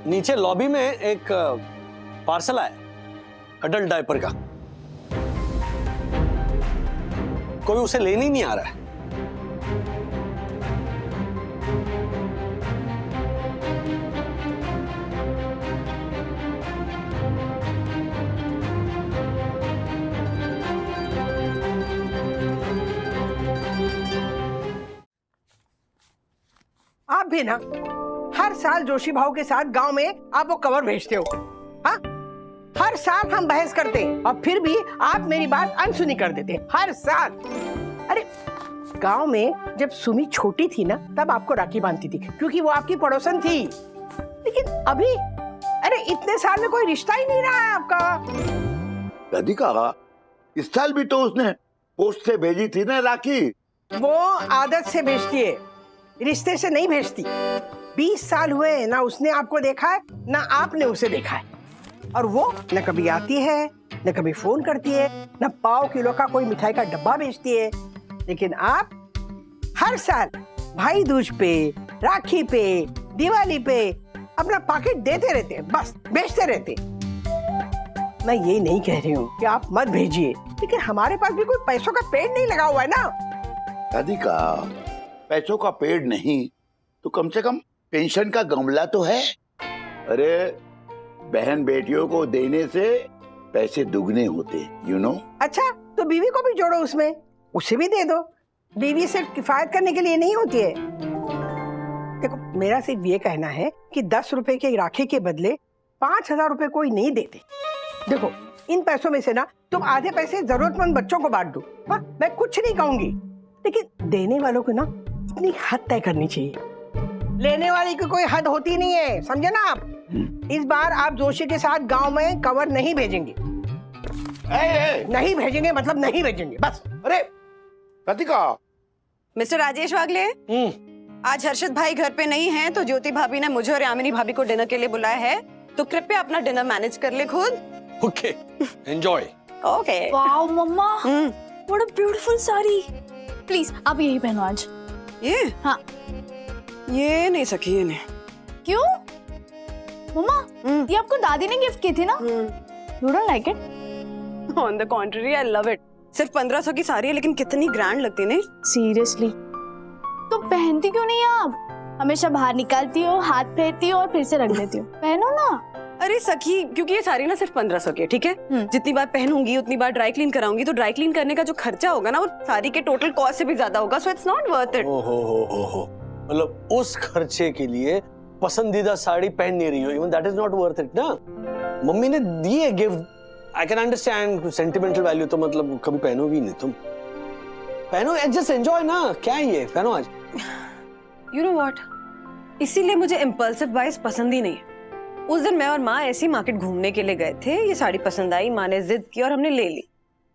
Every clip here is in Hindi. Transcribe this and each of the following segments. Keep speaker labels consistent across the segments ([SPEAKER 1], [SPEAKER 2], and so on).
[SPEAKER 1] नीचे लॉबी में एक पार्सल आया अडल्ट डायपर का, कोई उसे लेने ही नहीं आ रहा है।
[SPEAKER 2] आप भी ना हर साल जोशी भाव के साथ गांव में आप वो कवर भेजते हो। हाँ, हर साल हम बहस करते और फिर भी आप मेरी बात अनसुनी कर देते हर साल। अरे गांव में जब सुमी छोटी थी ना तब आपको राखी बांधती थी क्योंकि वो आपकी पड़ोसन थी, लेकिन अभी अरे इतने साल में कोई रिश्ता ही नहीं रहा है आपका।
[SPEAKER 3] राधिका, इस साल भी तो उसने पोस्ट से भेजी थी ना राखी।
[SPEAKER 2] वो आदत से भेजती है, रिश्ते से नहीं भेजती। 20 साल हुए ना उसने आपको देखा है ना आपने उसे देखा है, और वो न कभी आती है न कभी फोन करती है, न पाव किलो का कोई मिठाई का डब्बा बेचती है। लेकिन आप हर साल भाई दूज पे, राखी पे, दिवाली पे अपना पैकेट देते रहते हैं, बस बेचते रहते। मैं ये नहीं कह रही हूँ कि आप मत भेजिए, लेकिन हमारे पास भी कोई पैसों का पेड़ नहीं लगा हुआ है ना।
[SPEAKER 3] राधिका, पैसों का पेड़ नहीं तो कम से कम पेंशन का गमला तो है। अरे बहन बेटियों को देने से पैसे दुगने होते, यू नो।
[SPEAKER 2] अच्छा, तो बीवी को भी जोड़ो उसमें, उसे भी दे दो। बीवी सिर्फ किफायत करने के लिए नहीं होती है। देखो, मेरा सिर्फ ये कहना है कि 10 रुपए के राखी के बदले 5000 रुपए कोई नहीं देते। देखो, इन पैसों में से ना तुम आधे पैसे जरूरतमंद बच्चों को बांट दो। हाँ, मैं कुछ नहीं कहूंगी, लेकिन देने वालों को ना अपनी हद तय करनी चाहिए। लेने वाले की कोई हद होती नहीं है, समझे ना आप। इस बार आप जोशी के साथ गांव में कवर नहीं भेजेंगे। नहीं भेजेंगे मतलब नहीं भेजेंगे, बस।
[SPEAKER 3] अरे राधिका।
[SPEAKER 4] मिस्टर राजेश वागले, आज हर्षद भाई घर पे नहीं हैं, तो ज्योति भाभी ने मुझे और यामिनी भाभी को डिनर के लिए बुलाया है, तो कृपया अपना डिनर मैनेज कर ले खुद।
[SPEAKER 1] Okay, enjoy.
[SPEAKER 4] Okay.
[SPEAKER 5] Wow mamma, what a beautiful sari. Please आप यही पहनो आज।
[SPEAKER 4] ये?
[SPEAKER 5] हाँ।
[SPEAKER 4] ये नहीं सकी, ये नहीं।
[SPEAKER 5] क्यों मम्मा? ये आपको दादी ने गिफ्ट की थी ना? You don't like it?
[SPEAKER 4] On the contrary, I love it. सिर्फ 1500 की साड़ी है, लेकिन कितनी ग्रैंड लगती है नहीं?
[SPEAKER 5] सीरियसली? तो पहनती क्यों नहीं आप? हमेशा बाहर निकालती हो, हाथ फेरती हो और फिर से रख देती हो। पहनो ना।
[SPEAKER 4] अरे सखी, क्योंकि ये साड़ी ना सिर्फ 1500 की है, ठीक है? जितनी बार पहनूंगी उतनी बार ड्राई क्लीन कराऊंगी, तो ड्राई क्लीन करने का जो खर्चा होगा ना वो साड़ी के टोटल कॉस्ट से भी ज्यादा होगा, so it's not worth it.
[SPEAKER 1] ओहो, मतलब उस खर्चे के लिए पसंदीदा साड़ी पहन नहीं रही हो, even that is not worth it ना। मम्मी ने दी है gift, I can understand sentimental value, तो मतलब कभी पहनोगी नहीं तुम। पहनो, जस्ट एंजॉय ना, क्या है ये, पहनो आज।
[SPEAKER 4] यू नो व्हाट, इसीलिए मुझे इम्पल्सिव बाइज पसंद ही नहीं है। उस दिन मैं और माँ ऐसी मार्केट घूमने के लिए गए थे, ये साड़ी पसंद आई, माँ ने जिद की और हमने ले ली।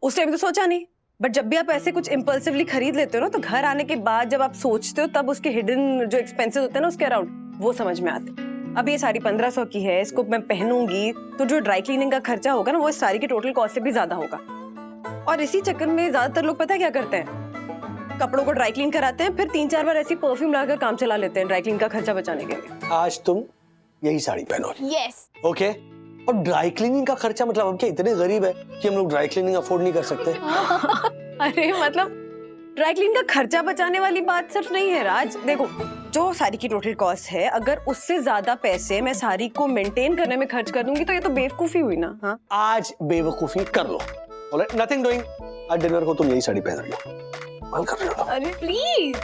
[SPEAKER 4] उस टाइम तो सोचा नहीं, बट जब भी आप ऐसे कुछ इम्पल्सिवली खरीद लेते हो ना, तो घर आने के बाद जब आप सोचते हो तब उसके हिडन जो एक्सपेंसेस होते हैं ना उसके अराउंड, वो समझ में आते। अब ये साड़ी 1500 की है, इसको मैं पहनूंगी तो जो ड्राई क्लीनिंग का खर्चा होगा ना वो इस साड़ी के टोटल कॉस्ट से भी ज्यादा होगा। और इसी चक्कर में ज्यादातर लोग पता है क्या करते हैं, कपड़ों को ड्राई क्लीन कराते हैं, फिर 3-4 बार ऐसी परफ्यूम लगाकर काम चला लेते हैं ड्राई क्लीन का खर्चा बचाने के लिए।
[SPEAKER 1] आज तुम यही साड़ी पहनो।
[SPEAKER 5] यस।
[SPEAKER 1] ओके। और ड्राई क्लीनिंग का खर्चा, मतलब हम क्या इतने गरीब है कि हम लोग ड्राई क्लीनिंग अफोर्ड नहीं कर सकते?
[SPEAKER 4] अरे मतलब ड्राई क्लीन का खर्चा बचाने वाली बात सिर्फ नहीं है राज। देखो, जो साड़ी की टोटल कॉस्ट है, अगर उससे ज्यादा पैसे मैं साड़ी को मेंटेन करने में खर्च कर दूंगी तो ये तो बेवकूफी हुई ना। हाँ, आज
[SPEAKER 1] बेवकूफी कर लो। Alright, nothing doing. आज डिनर को तुम यही साड़ी पहन रही हो। मान कर रही हो?
[SPEAKER 5] अरे प्लीज।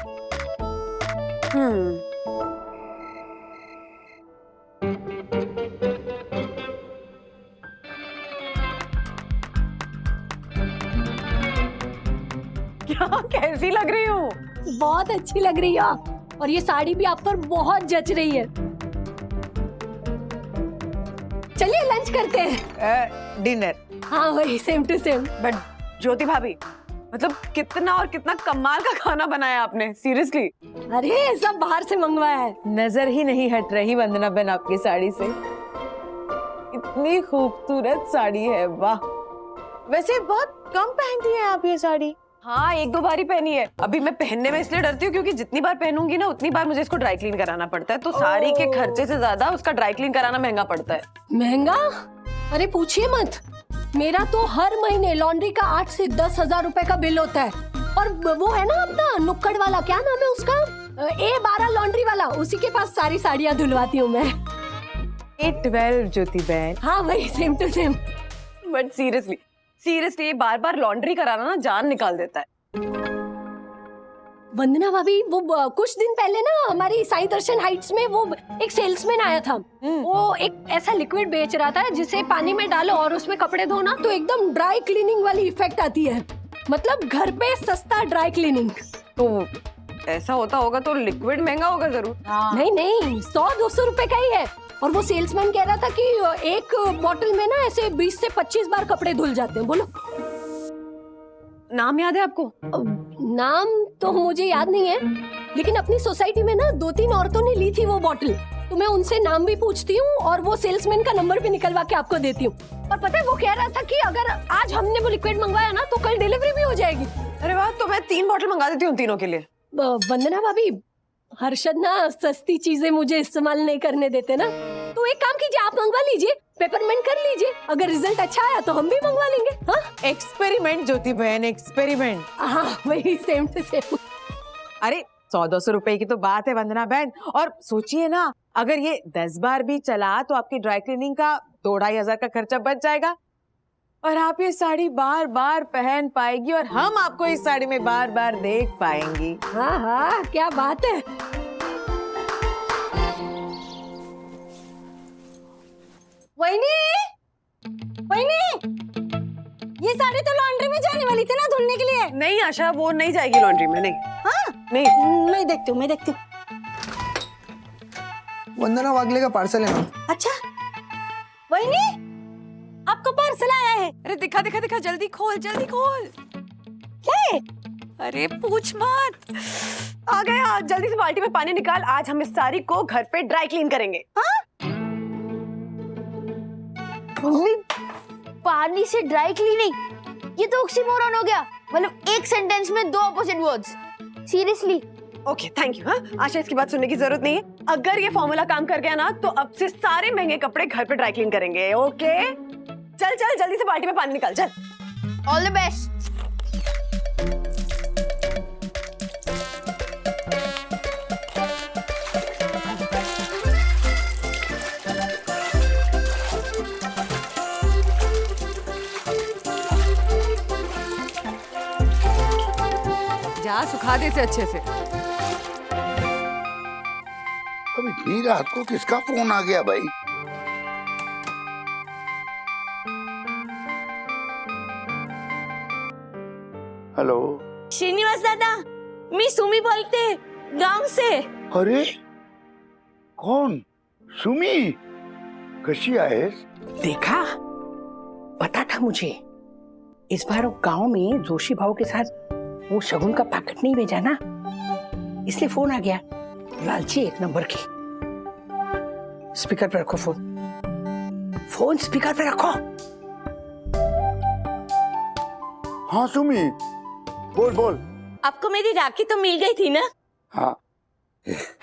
[SPEAKER 4] क्या, कैसी लग रही हो?
[SPEAKER 5] बहुत अच्छी लग रही है आप, और ये साड़ी भी आप पर बहुत जच रही है। चलिए लंच करते हैं।
[SPEAKER 2] डिनर?
[SPEAKER 5] हाँ वही, सेम टू सेम।
[SPEAKER 4] बट ज्योति भाभी, मतलब कितना और कितना कमाल का खाना बनाया आपने, सीरियसली।
[SPEAKER 5] अरे सब बाहर से मंगवाया है।
[SPEAKER 6] नजर ही नहीं हट रही वंदना बहन आपकी साड़ी से, इतनी खूबसूरत साड़ी है, वाह। वैसे बहुत कम पहनती हैं आप ये साड़ी।
[SPEAKER 4] हाँ, एक दो बार ही पहनी है। अभी मैं पहनने में इसलिए डरती हूँ क्योंकि जितनी बार पहनूंगी ना उतनी बार मुझे इसको ड्राई क्लीन कराना पड़ता है, तो साड़ी के खर्चे से ज्यादा उसका ड्राई क्लीन कराना महंगा पड़ता है।
[SPEAKER 7] महंगा? अरे पूछिए मत, मेरा तो हर महीने लॉन्ड्री का 8 से 10 हजार रुपए का बिल होता है। और वो है ना अपना नुक्कड़ वाला, क्या नाम है उसका, A12 लॉन्ड्री वाला, उसी के पास सारी साड़ियाँ धुलवाती हूँ मैं।
[SPEAKER 6] A12 ज्योति बहन।
[SPEAKER 7] हाँ वही, same to same.
[SPEAKER 4] But seriously ये बार बार लॉन्ड्री कराना ना जान निकाल देता है।
[SPEAKER 7] वंदना भाभी, वो कुछ दिन पहले ना हमारी साई दर्शन हाइट्स में वो एक सेल्समैन आया था। वो एक ऐसा लिक्विड बेच रहा था जिसे पानी में डालो और उसमें कपड़े धो ना तो एकदम ड्राई क्लीनिंग वाली इफेक्ट आती है। मतलब घर पे सस्ता ड्राई क्लीनिंग।
[SPEAKER 4] तो ऐसा होता होगा तो लिक्विड महंगा होगा जरूर।
[SPEAKER 7] नहीं, 100-200 रुपए का ही है। और वो सेल्समैन कह रहा था कि एक बॉटल में ना ऐसे 20 से 25 बार कपड़े धुल जाते हैं। बोलो,
[SPEAKER 4] नाम याद है आपको?
[SPEAKER 7] नाम तो मुझे याद नहीं है, लेकिन अपनी सोसाइटी में ना 2-3 औरतों ने ली थी वो बॉटल, तो मैं उनसे नाम भी पूछती हूँ और वो सेल्समैन का नंबर भी निकलवा के आपको देती हूँ। और पता है वो कह रहा था कि अगर आज हमने वो लिक्विड मंगवाया ना तो कल डिलीवरी भी हो जाएगी।
[SPEAKER 4] अरे वाह, तो मैं 3 बॉटल मंगा देती हूँ तीनों के लिए।
[SPEAKER 7] वंदना भाभी, हर्षद ना सस्ती चीजें मुझे इस्तेमाल नहीं करने देते ना, तो एक काम कीजिए, आप मंगवा लीजिए, पेपरमेंट कर लीजिए, अगर रिजल्ट अच्छा आया तो हम भी मंगवा लेंगे। हाँ
[SPEAKER 6] एक्सपेरिमेंट ज्योति बहन, एक्सपेरिमेंट।
[SPEAKER 7] हाँ वही, सेम टू सेम।
[SPEAKER 6] अरे 100-200 रुपए की तो बात है वंदना बहन। और सोचिए ना, अगर ये 10 बार भी चला तो आपकी ड्राई क्लीनिंग का 2-2.5 हजार का खर्चा बच जाएगा और आप ये साड़ी बार बार पहन पाएगी और हम आपको इस साड़ी में बार बार देख पाएंगी।
[SPEAKER 7] हाँ हाँ, क्या बात है।
[SPEAKER 8] वहीनी, ये साड़ी तो लॉन्ड्री में जाने वाली थी ना धुलने के लिए।
[SPEAKER 4] नहीं आशा, वो नहीं जाएगी लॉन्ड्री में। नहीं।
[SPEAKER 8] हाँ
[SPEAKER 4] नहीं,
[SPEAKER 8] मैं देखती हूँ।
[SPEAKER 9] वंदना वागले का पार्सल है ना।
[SPEAKER 8] अच्छा वहीनी, आपको पार्सल आया है।
[SPEAKER 4] अरे दिखा जल्दी खोल।
[SPEAKER 8] क्या है?
[SPEAKER 4] अरे पूछ मत। आ गया, जल्दी से बाल्टी में पानी निकाल। आज हम इस साड़ी को घर पे ड्राई क्लीन करेंगे।
[SPEAKER 5] पानी से ड्राई क्लीनिंग, ये तो ऑक्सीमोरन हो गया। मतलब एक सेंटेंस में 2 opposite words. Seriously.
[SPEAKER 4] Okay, thank you. हाँ, आशा इसकी बात सुनने की जरूरत नहीं है। अगर ये फॉर्मूला काम कर गया ना तो अब से सारे महंगे कपड़े घर पे ड्राई क्लीन करेंगे। ओके, चल जल्दी से बाल्टी में पानी निकाल, चल।
[SPEAKER 5] All the best.
[SPEAKER 4] जा सुखा दे इसे अच्छे से।
[SPEAKER 3] अब इतनी रात को किसका फोन आ गया भाई? हेलो,
[SPEAKER 8] श्रीनिवास दादा, मी सुमी बोलते, गांव से।
[SPEAKER 3] अरे कौन? सुमी, कशी आहेस?
[SPEAKER 2] देखा, पता था मुझे। इस बार गांव में जोशी भाव के साथ वो शगुन का पैकेट नहीं भेजा ना, इसलिए फोन आ गया। लालची 1 नंबर की। स्पीकर पे रखो फोन स्पीकर पे रखो।
[SPEAKER 3] हाँ सुमी, बोल।
[SPEAKER 8] आपको मेरी राखी तो मिल गई थी ना?
[SPEAKER 3] हाँ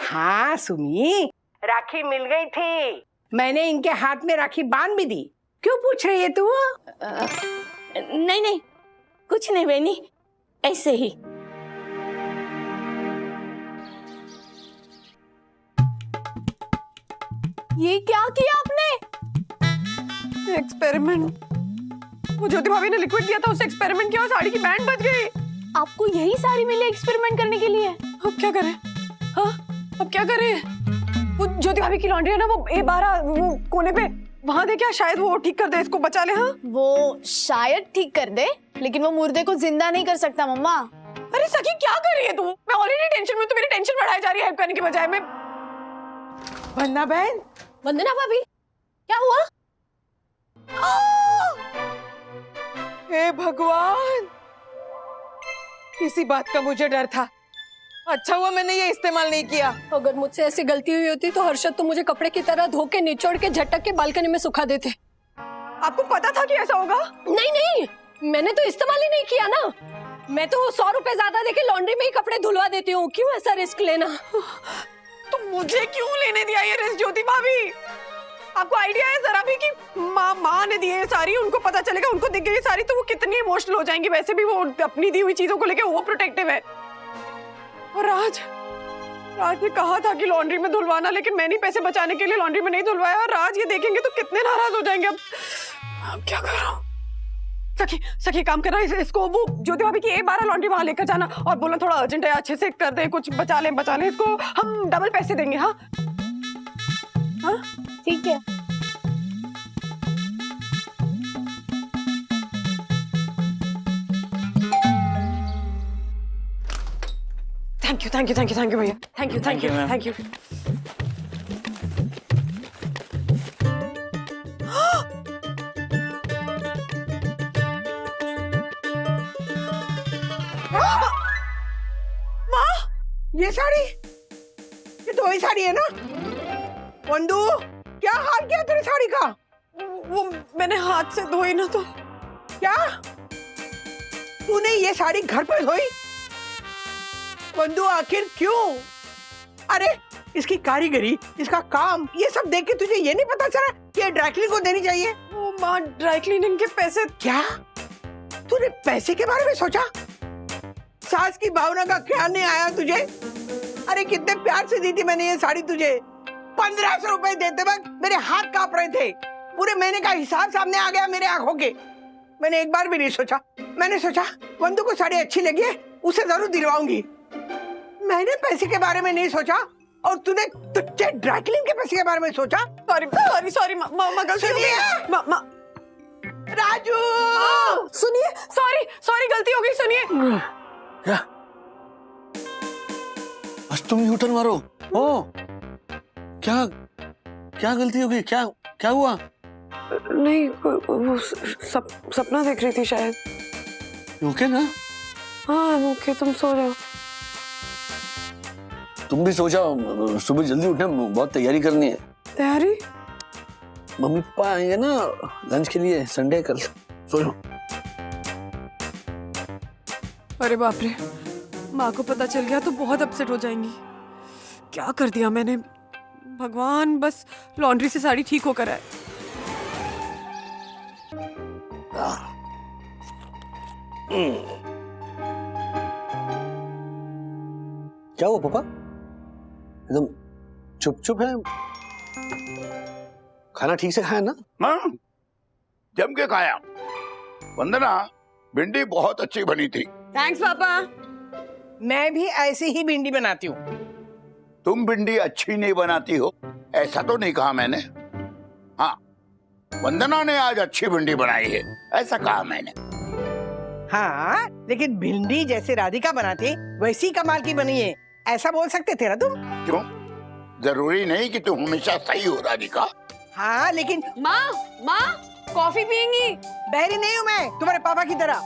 [SPEAKER 2] हाँ सुमी, राखी मिल गई थी। मैंने इनके हाथ में राखी बांध भी दी। क्यों पूछ रही है तू?
[SPEAKER 8] नहीं, कुछ नहीं बहनी, ऐसे ही।
[SPEAKER 5] ये क्या किया आपने?
[SPEAKER 4] एक्सपेरिमेंट। वो ज्योति भाभी ने लिक्विड दिया था, उससे एक्सपेरिमेंट किया और साड़ी की बैंड बच गई।
[SPEAKER 5] आपको यही साड़ी मिली एक्सपेरिमेंट करने के लिए?
[SPEAKER 4] अब क्या करें? हाँ, अब क्या करें? वो ज्योति भाभी की लॉन्ड्री है ना, वो A12 वो कोने पे, वहां दे क्या, शायद वो ठीक कर दे, इसको बचा ले। हाँ,
[SPEAKER 5] वो शायद ठीक कर दे, लेकिन वो मुर्दे को जिंदा नहीं कर सकता मम्मा।
[SPEAKER 4] अरे सखी क्या कर रही है तू? मैं ऑलरेडी टेंशन में, तो मेरी टेंशन बढ़ाई जा रही है हेल्प करने की बजाय। मैं
[SPEAKER 6] वंदना बहन,
[SPEAKER 7] वंदना भाभी, क्या हुआ?
[SPEAKER 6] हे भगवान, इसी बात का मुझे डर था। अच्छा हुआ मैंने ये इस्तेमाल नहीं किया।
[SPEAKER 7] अगर मुझसे ऐसी गलती हुई होती तो हर्षद तो मुझे कपड़े की तरह धो के निचोड़ के झटक के बालकनी में सुखा देते।
[SPEAKER 4] आपको पता था कि ऐसा होगा?
[SPEAKER 7] नहीं, मैंने तो इस्तेमाल ही नहीं किया ना। मैं तो 100 रुपए ज्यादा देके लॉन्ड्री में ही कपड़े धुलवा देती हूँ, क्यों ऐसा रिस्क लेना?
[SPEAKER 6] तो मुझे क्यों लेने दिया ये रिस्क ज्योति भाभी? आपको आइडिया है जरा भी कि माँ ने दी है सारी, उनको पता चलेगा, उनको दिख गई सारी तो वो कितनी इमोशनल हो जाएंगी। वैसे भी वो अपनी दी हुई चीजों को लेके वो प्रोटेक्टिव है। और राज ने कहा था कि लॉन्ड्री में धुलवाना, लेकिन मैंने पैसे बचाने के लिए लॉन्ड्री में नहीं धुलवाया। और राज ये देखेंगे तो कितने नाराज हो जाएंगे। अब क्या करूं? सखी काम करना, इसको वो ज्योति भाभी की 12 लॉन्ड्री वहां लेकर जाना और बोलना थोड़ा अर्जेंट है, अच्छे से कर दे, कुछ बचा ले, इसको हम डबल पैसे देंगे। हाँ हाँ
[SPEAKER 5] ठीक है।
[SPEAKER 6] थैंक यू भैया, थैंक यू।
[SPEAKER 2] ये साड़ी, ये तो वही साड़ी है ना? वंदू, क्या हाल किया तेरी साड़ी का?
[SPEAKER 6] वो मैंने हाथ से धोई ना तो।
[SPEAKER 2] क्या तूने ये साड़ी घर पर धोई? वंदू आखिर क्यों? अरे इसकी कारीगरी, इसका काम, ये सब देख के तुझे ये नहीं पता चला कि ये ड्राई क्लीनिंग को देनी चाहिए?
[SPEAKER 6] वो माँ, ड्राई क्लीनिंग के पैसे।
[SPEAKER 2] क्या तूने पैसे के बारे में सोचा? सास की भावना का ख्याल नहीं आया तुझे? अरे कितने प्यार से दी थी मैंने ये साड़ी तुझे। 1500 रुपए देते वक्त मेरे हाथ कांप रहे थे। पूरे महीने का हिसाब सामने आ गया मेरे आंखों के। मैंने एक बार भी नहीं सोचा। मैंने सोचा वंदू को साड़ी अच्छी लगी है, उसे जरूर दिलवाऊंगी। मैंने पैसे के बारे में नहीं सोचा और तूने तुझे ड्राई क्लीनिंग के पैसे के बारे में सोचा।
[SPEAKER 6] सॉरी माँ,
[SPEAKER 2] राजू,
[SPEAKER 6] सुनिए, सॉरी गलती हो गई, सुनिए।
[SPEAKER 1] क्या? बस तुम यूटर्न मारो। ओ, क्या गलती हो गई? क्या हुआ?
[SPEAKER 6] नहीं, वो सपना देख रही थी शायद।
[SPEAKER 1] ओके ना?
[SPEAKER 6] हाँ ओके, तुम सो जाओ।
[SPEAKER 1] तुम भी सो जाओ, सुबह जल्दी उठना, बहुत तैयारी करनी है।
[SPEAKER 6] तैयारी?
[SPEAKER 1] मम्मी पापा आएंगे ना लंच के लिए, संडे कल। सो जाओ।
[SPEAKER 6] अरे बाप रे, माँ को पता चल गया तो बहुत अपसेट हो जाएंगी। क्या कर दिया मैंने? भगवान, बस लॉन्ड्री से साड़ी ठीक होकर आए।
[SPEAKER 1] क्या हुआ पापा? एकदम चुप है। खाना ठीक से खाया ना?
[SPEAKER 3] हाँ, जम के खाया। वंदना, भिंडी बहुत अच्छी बनी थी।
[SPEAKER 2] थैंक्स पापा। मैं भी ऐसे ही भिंडी बनाती हूँ।
[SPEAKER 3] तुम भिंडी अच्छी नहीं बनाती हो ऐसा तो नहीं कहा मैंने। हाँ, वंदना ने आज अच्छी भिंडी बनाई है ऐसा कहा मैंने।
[SPEAKER 2] हाँ, लेकिन भिंडी जैसे राधिका बनाती वैसी कमाल की बनी है, ऐसा बोल सकते थे ना तुम?
[SPEAKER 3] क्यों? जरूरी नहीं कि तुम हमेशा सही हो राधिका।
[SPEAKER 2] हाँ लेकिन
[SPEAKER 6] माँ कॉफी पियेंगी?
[SPEAKER 2] बहरी नहीं हूँ मैं तुम्हारे पापा की तरह।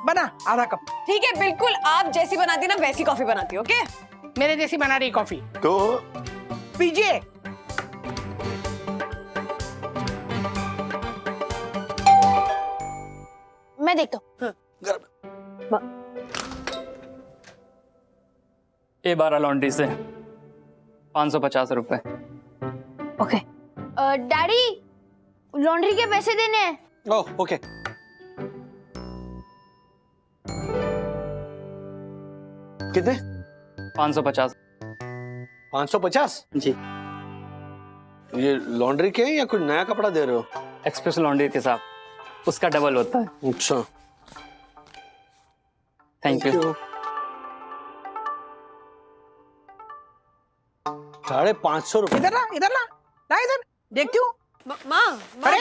[SPEAKER 2] बना आधा कप।
[SPEAKER 6] ठीक है, बिल्कुल आप जैसी बनाती ना वैसी कॉफी बनाती, ओके?
[SPEAKER 2] मेरे जैसी बना रही कॉफी
[SPEAKER 3] तो
[SPEAKER 2] पीजिए।
[SPEAKER 5] मैं देखता हूँ।
[SPEAKER 10] ये 12 लॉन्ड्री से 550 रुपए।
[SPEAKER 5] ओके। डैडी, लॉन्ड्री के पैसे देने हैं।
[SPEAKER 1] Oh okay. कितने?
[SPEAKER 10] 550।
[SPEAKER 1] 550?
[SPEAKER 10] जी।
[SPEAKER 1] ये लॉन्ड्री के हैं या कोई नया कपड़ा दे रहे हो?
[SPEAKER 10] एक्सप्रेस लॉन्ड्री के साथ उसका डबल होता है।
[SPEAKER 1] अच्छा,
[SPEAKER 10] थैंक यू।
[SPEAKER 1] 550 रुपए।
[SPEAKER 2] इधर ला इधर देखती हूँ। अरे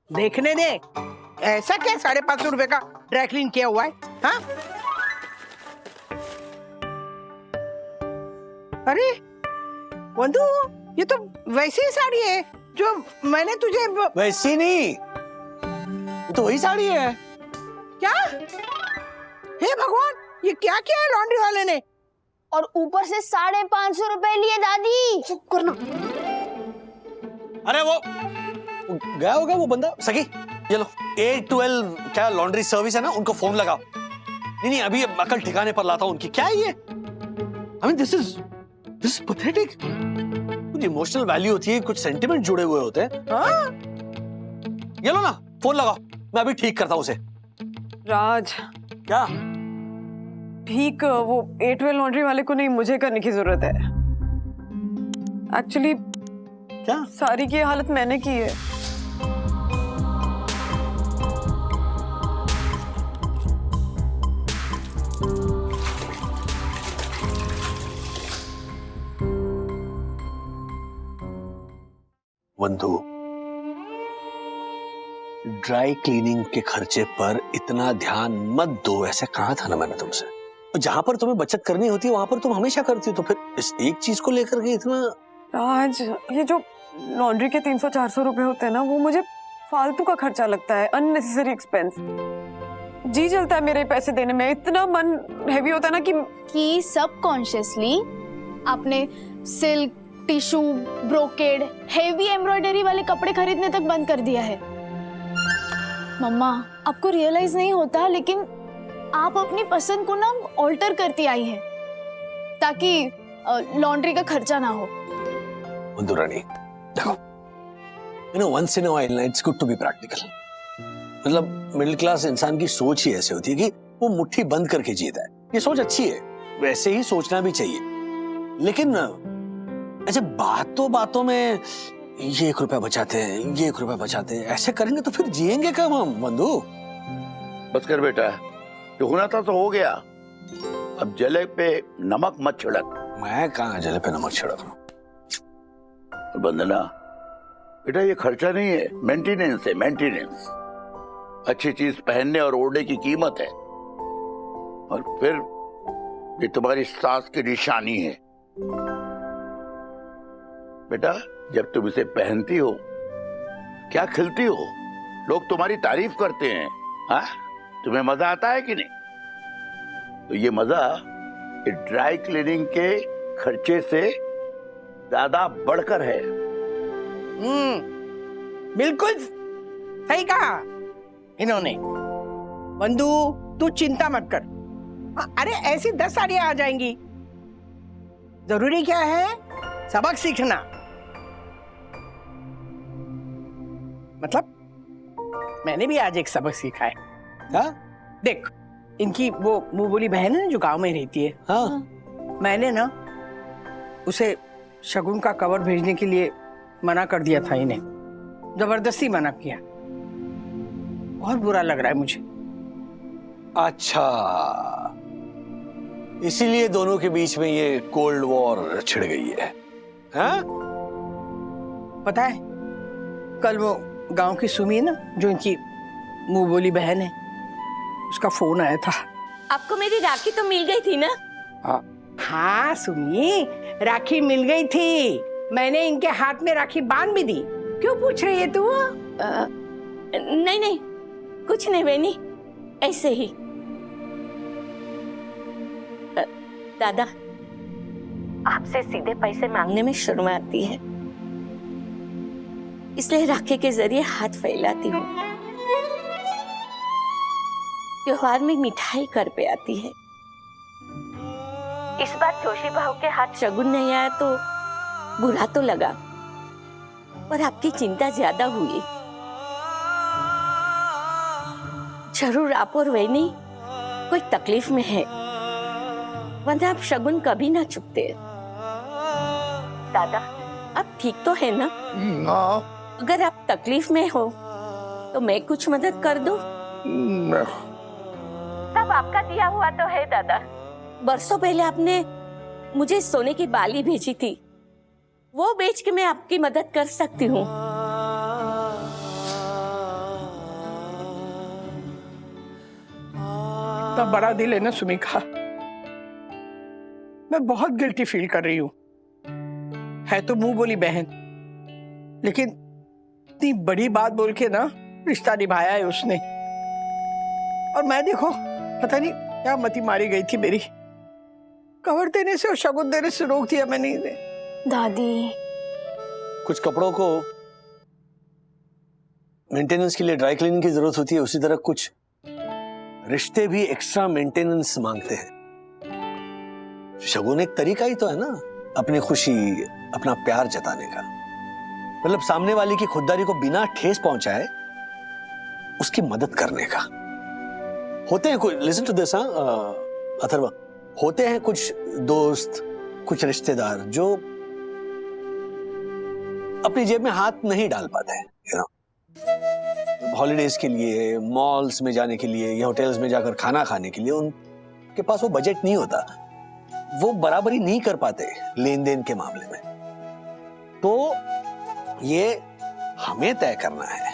[SPEAKER 2] देखने दे। ऐसा क्या 550 रुपए का ड्राई क्लीन किया हुआ है? हाँ? अरे वंदू, ये तो वैसी ही साड़ी है जो मैंने तुझे
[SPEAKER 1] वैसी नहीं, ये तो वही साड़ी है।
[SPEAKER 2] क्या? हे भगवान, ये क्या किया है लॉन्ड्री वाले ने?
[SPEAKER 5] और ऊपर से 550 रुपए लिए दादी।
[SPEAKER 2] चुप करना।
[SPEAKER 1] अरे वो गया होगा वो बंदा। सखी, ये लो 812 क्या लॉन्ड्री सर्विस है ना, उनको फोन लगाओ। नहीं अभी अकल ठिकाने पर लाता हूं उनकी। क्या है ये? I mean this is pathetic. कुछ इमोशनल वैल्यू होती है, कुछ सेंटिमेंट जुड़े हुए होते हैं। हाँ? ये लो ना, फोन लगाओ, मैं अभी ठीक करता हूं उसे।
[SPEAKER 6] राज,
[SPEAKER 1] क्या?
[SPEAKER 6] ठीक वो A12 लॉन्ड्री वाले को नहीं, मुझे करने की जरूरत है। एक्चुअली
[SPEAKER 1] क्या?
[SPEAKER 6] सारी की हालत मैंने की है।
[SPEAKER 1] वंदु, ड्राई क्लीनिंग के खर्चे पर इतना ध्यान मत दो, ऐसे कहा था ना मैंने तुमसे। जहां पर तुम्हें बचत करनी होती है वहां पर तुम हमेशा करती हो, तो फिर इस एक चीज को लेकर के इतना।
[SPEAKER 6] राज, ये जो लॉन्ड्री के 300-400 रुपए होते हैं ना, वो मुझे फालतू का खर्चा लगता है, अननेसेसरी एक्सपेंस। जी चलता है मेरे पैसे देने में, इतना मन हैवी होता है ना
[SPEAKER 5] कि सबकॉन्शियसली आपने silk, tissue, brocade, heavy embroidery वाले कपड़े खरीदने तक बंद कर दिया है। मम्मा, आपको रियलाइज नहीं होता, लेकिन आप अपनी पसंद को ना ऑल्टर करती आई हैं ताकि लॉन्ड्री का खर्चा ना हो।
[SPEAKER 1] वंदु रानी, देखो, you know once in a while it's good to be practical. मतलब मिडिल क्लास इंसान की सोच ही ऐसे होती है कि वो मुट्ठी बंद करके जीता है। ये सोच अच्छी है, वैसे ही सोचना भी चाहिए, लेकिन ऐसे बातों में ये 1 रुपया बचाते हैं, ये 1 रुपया बचाते हैं, ऐसे करेंगे तो फिर जिएंगे कब हम वंदु?
[SPEAKER 3] बस कर बेटा, जो होना था तो हो गया। अब जले पे नमक मत छिड़क।
[SPEAKER 1] मैं कहाँ जले पे नमक छिड़क रहा हूं?
[SPEAKER 3] वंदना बेटा, ये खर्चा नहीं है, मेंटेनेंस है, मेंटेनेंस। अच्छी चीज पहनने और ओढ़ने की कीमत है, और फिर ये तुम्हारी सास की निशानी है। बेटा, जब तुम इसे पहनती हो क्या खिलती हो, लोग तुम्हारी तारीफ करते हैं। हाँ, तुम्हें मजा आता है कि नहीं? तो ये मजा ड्राई क्लीनिंग के खर्चे से ज्यादा बढ़कर है।
[SPEAKER 2] बिल्कुल सही कहा इन्होंने। वंदु, तू चिंता मत कर। अरे ऐसी 10 साड़ियां आ जाएंगी। जरूरी क्या है? सबक सीखना। मतलब मैंने भी आज एक सबक सीखा है। हाँ? देख, इनकी वो मुंह बोली बहन है ना जो गांव में रहती है। हाँ। मैंने ना उसे शगुन का कवर भेजने के लिए मना कर दिया था, इन्हें जबरदस्ती मना किया। बहुत बुरा लग रहा है मुझे।
[SPEAKER 1] अच्छा, इसीलिए दोनों के बीच में ये कोल्ड वॉर छिड़ गई है। हाँ?
[SPEAKER 2] पता है, कल वो गांव की सुमी ना, जो इनकी मुंह बोली बहन है, उसका फोन आया था।
[SPEAKER 7] आपको मेरी राखी तो मिल गई थी ना?
[SPEAKER 2] हाँ सुमी, राखी मिल गई थी। मैंने इनके हाथ में राखी बांध भी दी। क्यों पूछ रही है तू?
[SPEAKER 7] नहीं, कुछ नहीं बहनी, ऐसे ही। दादा, आपसे सीधे पैसे मांगने में शर्म आती है, इसलिए राखी के जरिए हाथ फैलाती हूँ। त्योहार में मिठाई घर पे आती है। इस बार जोशी भाव के हाथ शगुन नहीं आया तो बुरा तो लगा, पर आपकी चिंता ज्यादा हुई। जरूर आप और वैनी कोई तकलीफ में है, वरना आप शगुन कभी ना चुकते। दादा, आप ठीक तो है ना? अगर आप तकलीफ में हो तो मैं कुछ मदद कर दूं? सब आपका दिया हुआ तो है दादा। बरसों पहले आपने मुझे सोने की बाली भेजी थी, वो बेच के मैं आपकी मदद कर सकती हूँ।
[SPEAKER 2] इतना बड़ा दिल है ना सुमी का। मैं बहुत गिल्टी फील कर रही हूँ। है तो मुंह बोली बहन, लेकिन इतनी बड़ी बात बोल के ना रिश्ता निभाया है उसने। और मैं देखो, पता नहीं क्या मती मारी गई थी मेरी। कवर देने से और शगुन देने से रोक दिया मैंने इन्हें।
[SPEAKER 5] दादी,
[SPEAKER 1] कुछ कपड़ों को मेंटेनेंस के लिए ड्राई क्लीनिंग की जरूरत होती है, उसी तरह कुछ रिश्ते भी एक्स्ट्रा मेंटेनेंस मांगते हैं। शगुन एक तरीका ही तो है ना अपनी खुशी, अपना प्यार जताने का। मतलब सामने वाले की खुददारी को बिना ठेस पहुंचाए उसकी मदद करने का। होते हैं कुछ, लिसन टू दिस अथर्वा, होते हैं कुछ दोस्त, कुछ रिश्तेदार जो अपनी जेब में हाथ नहीं डाल पाते हैं, यू नो। हॉलीडेज के लिए, मॉल्स में जाने के लिए या होटल्स में जाकर खाना खाने के लिए उनके पास वो बजट नहीं होता, वो बराबरी नहीं कर पाते लेन देन के मामले में। तो ये हमें तय करना है